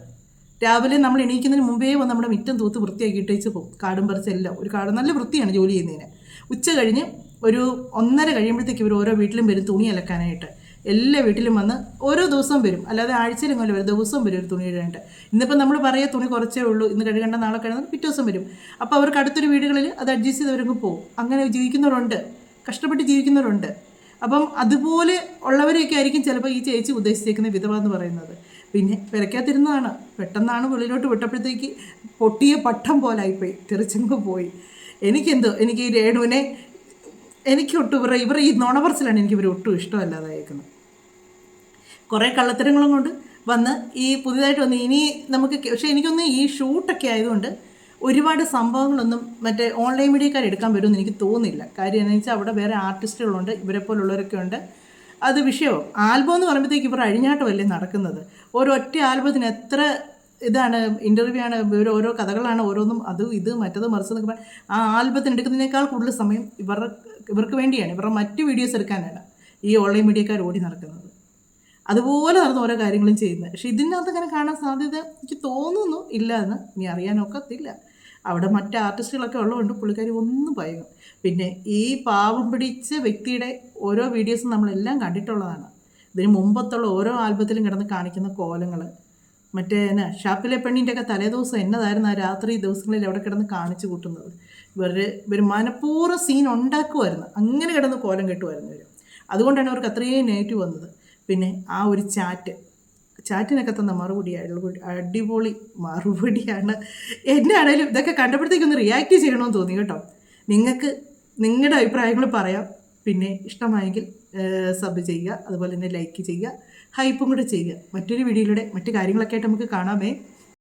രാവിലെ നമ്മൾ എണീക്കുന്നതിന് മുമ്പേ വന്ന് നമ്മുടെ മിറ്റം തൂത്ത് വൃത്തിയാക്കി ഇട്ടേച്ച് പോകും. കാടും പറിച്ചെല്ലാം ഒരു കാട് നല്ല വൃത്തിയാണ് ജോലി ചെയ്യുന്നതിന്. ഉച്ച കഴിഞ്ഞ് ഒരു 1:30 കഴിയുമ്പോഴത്തേക്ക് ഇവർ ഓരോ വീട്ടിലും വരും തുണി അലക്കാനായിട്ട്. എല്ലാ വീട്ടിലും വന്ന് ഓരോ ദിവസവും വരും, അല്ലാതെ ആഴ്ചയിലും കൊല്ലം വരും, ദിവസവും വരും ഒരു തുണി ഇടാനായിട്ട്. ഇന്നിപ്പോൾ നമ്മൾ പറയുക തുണി കുറച്ചേ ഉള്ളൂ, ഇന്ന് കഴുകേണ്ട നാളെ കഴുകുന്നത് പിറ്റേ ദിവസം വരും. അപ്പോൾ അവർക്ക് അടുത്തൊരു വീടുകളിൽ അത് അഡ്ജസ്റ്റ് ചെയ്തവരങ്ങ് പോകും. അങ്ങനെ ജീവിക്കുന്നവരുണ്ട്, കഷ്ടപ്പെട്ട് ജീവിക്കുന്നവരുണ്ട്. അപ്പം അതുപോലെ ഉള്ളവരെയൊക്കെ ആയിരിക്കും ചിലപ്പോൾ ഈ ചേച്ചി ഉദ്ദേശിച്ചേക്കുന്ന വിധവ എന്ന് പറയുന്നത്. പിന്നെ വിലക്കാത്തിരുന്നതാണ്, പെട്ടെന്നാണ് വെളിയിലോട്ട് വിട്ടപ്പോഴത്തേക്ക് പൊട്ടിയ പട്ടം പോലായിപ്പോയി, തെറിച്ചങ്ങ് പോയി. എനിക്ക് ഈ രേണുവിനെ എനിക്കൊട്ടും ഇവർ ഈ നുണപറച്ചിലാണ് എനിക്ക് ഇവർ ഒട്ടും ഇഷ്ടമല്ലാതായിരിക്കുന്നത്. കുറേ കള്ളത്തരങ്ങളും കൊണ്ട് വന്ന് ഈ പുതിയതായിട്ട് വന്ന് ഇനി നമുക്ക് പക്ഷേ എനിക്കൊന്ന് ഈ ഷൂട്ടൊക്കെ ആയതുകൊണ്ട് ഒരുപാട് സംഭവങ്ങളൊന്നും മറ്റേ ഓൺലൈൻ മീഡിയക്കാർ എടുക്കാൻ വരുമെന്ന് എനിക്ക് തോന്നുന്നില്ല. കാര്യം എന്താണെന്ന് വെച്ചാൽ അവിടെ വേറെ ആർട്ടിസ്റ്റുകളുണ്ട്, ഇവരെ പോലുള്ളവരൊക്കെ ഉണ്ട്. അത് വിഷയവും ആൽബം എന്ന് പറയുമ്പോഴത്തേക്ക് ഇവർ അഴിഞ്ഞാട്ടമല്ലേ നടക്കുന്നത്. ഒരൊറ്റ ആൽബത്തിന് എത്ര ഇതാണ്, ഇൻ്റർവ്യൂ ആണ്, ഇവർ ഓരോ കഥകളാണ്, ഓരോന്നും അതും ഇത് മറ്റത് മറിച്ചെന്നൊക്കെ പറയാം. ആ ആൽബത്തിന് എടുക്കുന്നതിനേക്കാൾ കൂടുതൽ സമയം ഇവർക്ക് വേണ്ടിയാണ്, ഇവരുടെ മറ്റു വീഡിയോസ് എടുക്കാനാണ് ഈ ഓൺലൈൻ മീഡിയക്കാർ ഓടി നടക്കുന്നത്. അതുപോലെ നടന്ന ഓരോ കാര്യങ്ങളും ചെയ്യുന്നത്. പക്ഷെ ഇതിനകത്ത് അങ്ങനെ കാണാൻ സാധ്യത എനിക്ക് തോന്നുന്നു ഇല്ല എന്ന്. ഇനി അറിയാനൊക്കത്തില്ല. അവിടെ മറ്റ് ആർട്ടിസ്റ്റുകളൊക്കെ ഉള്ളതുകൊണ്ട് പുള്ളിക്കാരി ഒന്നും പയകും. പിന്നെ ഈ പാവം പിടിച്ച വ്യക്തിയുടെ ഓരോ വീഡിയോസും നമ്മളെല്ലാം കണ്ടിട്ടുള്ളതാണ്. ഇതിന് മുമ്പത്തുള്ള ഓരോ ആൽബത്തിലും കിടന്ന് കാണിക്കുന്ന കോലങ്ങൾ, മറ്റേ ഷാപ്പിലെ പെണ്ണിൻ്റെയൊക്കെ തലേദിവസം എന്നതായിരുന്നു ആ രാത്രി ദിവസങ്ങളിൽ അവിടെ കിടന്ന് കാണിച്ചു കൂട്ടുന്നത്. ഇവർ മനഃപൂർവ്വം സീൻ ഉണ്ടാക്കുമായിരുന്നു, അങ്ങനെ കിടന്ന് കോലം കെട്ടുമായിരുന്നു ഇവർ. അതുകൊണ്ടാണ് അവർക്ക് അത്രയും നെഗറ്റീവ് വന്നത്. പിന്നെ ആ ഒരു ചാറ്റിനൊക്കെ തന്ന അടിപൊളി മറുപടിയാണ്. എന്നെ ആണെങ്കിലും ഇതൊക്കെ കണ്ടപ്പോഴത്തേക്കൊന്ന് റിയാക്ട് ചെയ്യണമെന്ന് തോന്നി കേട്ടോ. നിങ്ങൾക്ക് നിങ്ങളുടെ അഭിപ്രായങ്ങൾ പറയാം. പിന്നെ ഇഷ്ടമായെങ്കിൽ സബ് ചെയ്യുക, അതുപോലെ തന്നെ ലൈക്ക് ചെയ്യുക, ഹൈപ്പും കൂടെ ചെയ്യുക. മറ്റൊരു വീഡിയോയിലൂടെ മറ്റു കാര്യങ്ങളൊക്കെ ആയിട്ട് നമുക്ക് കാണാമേ.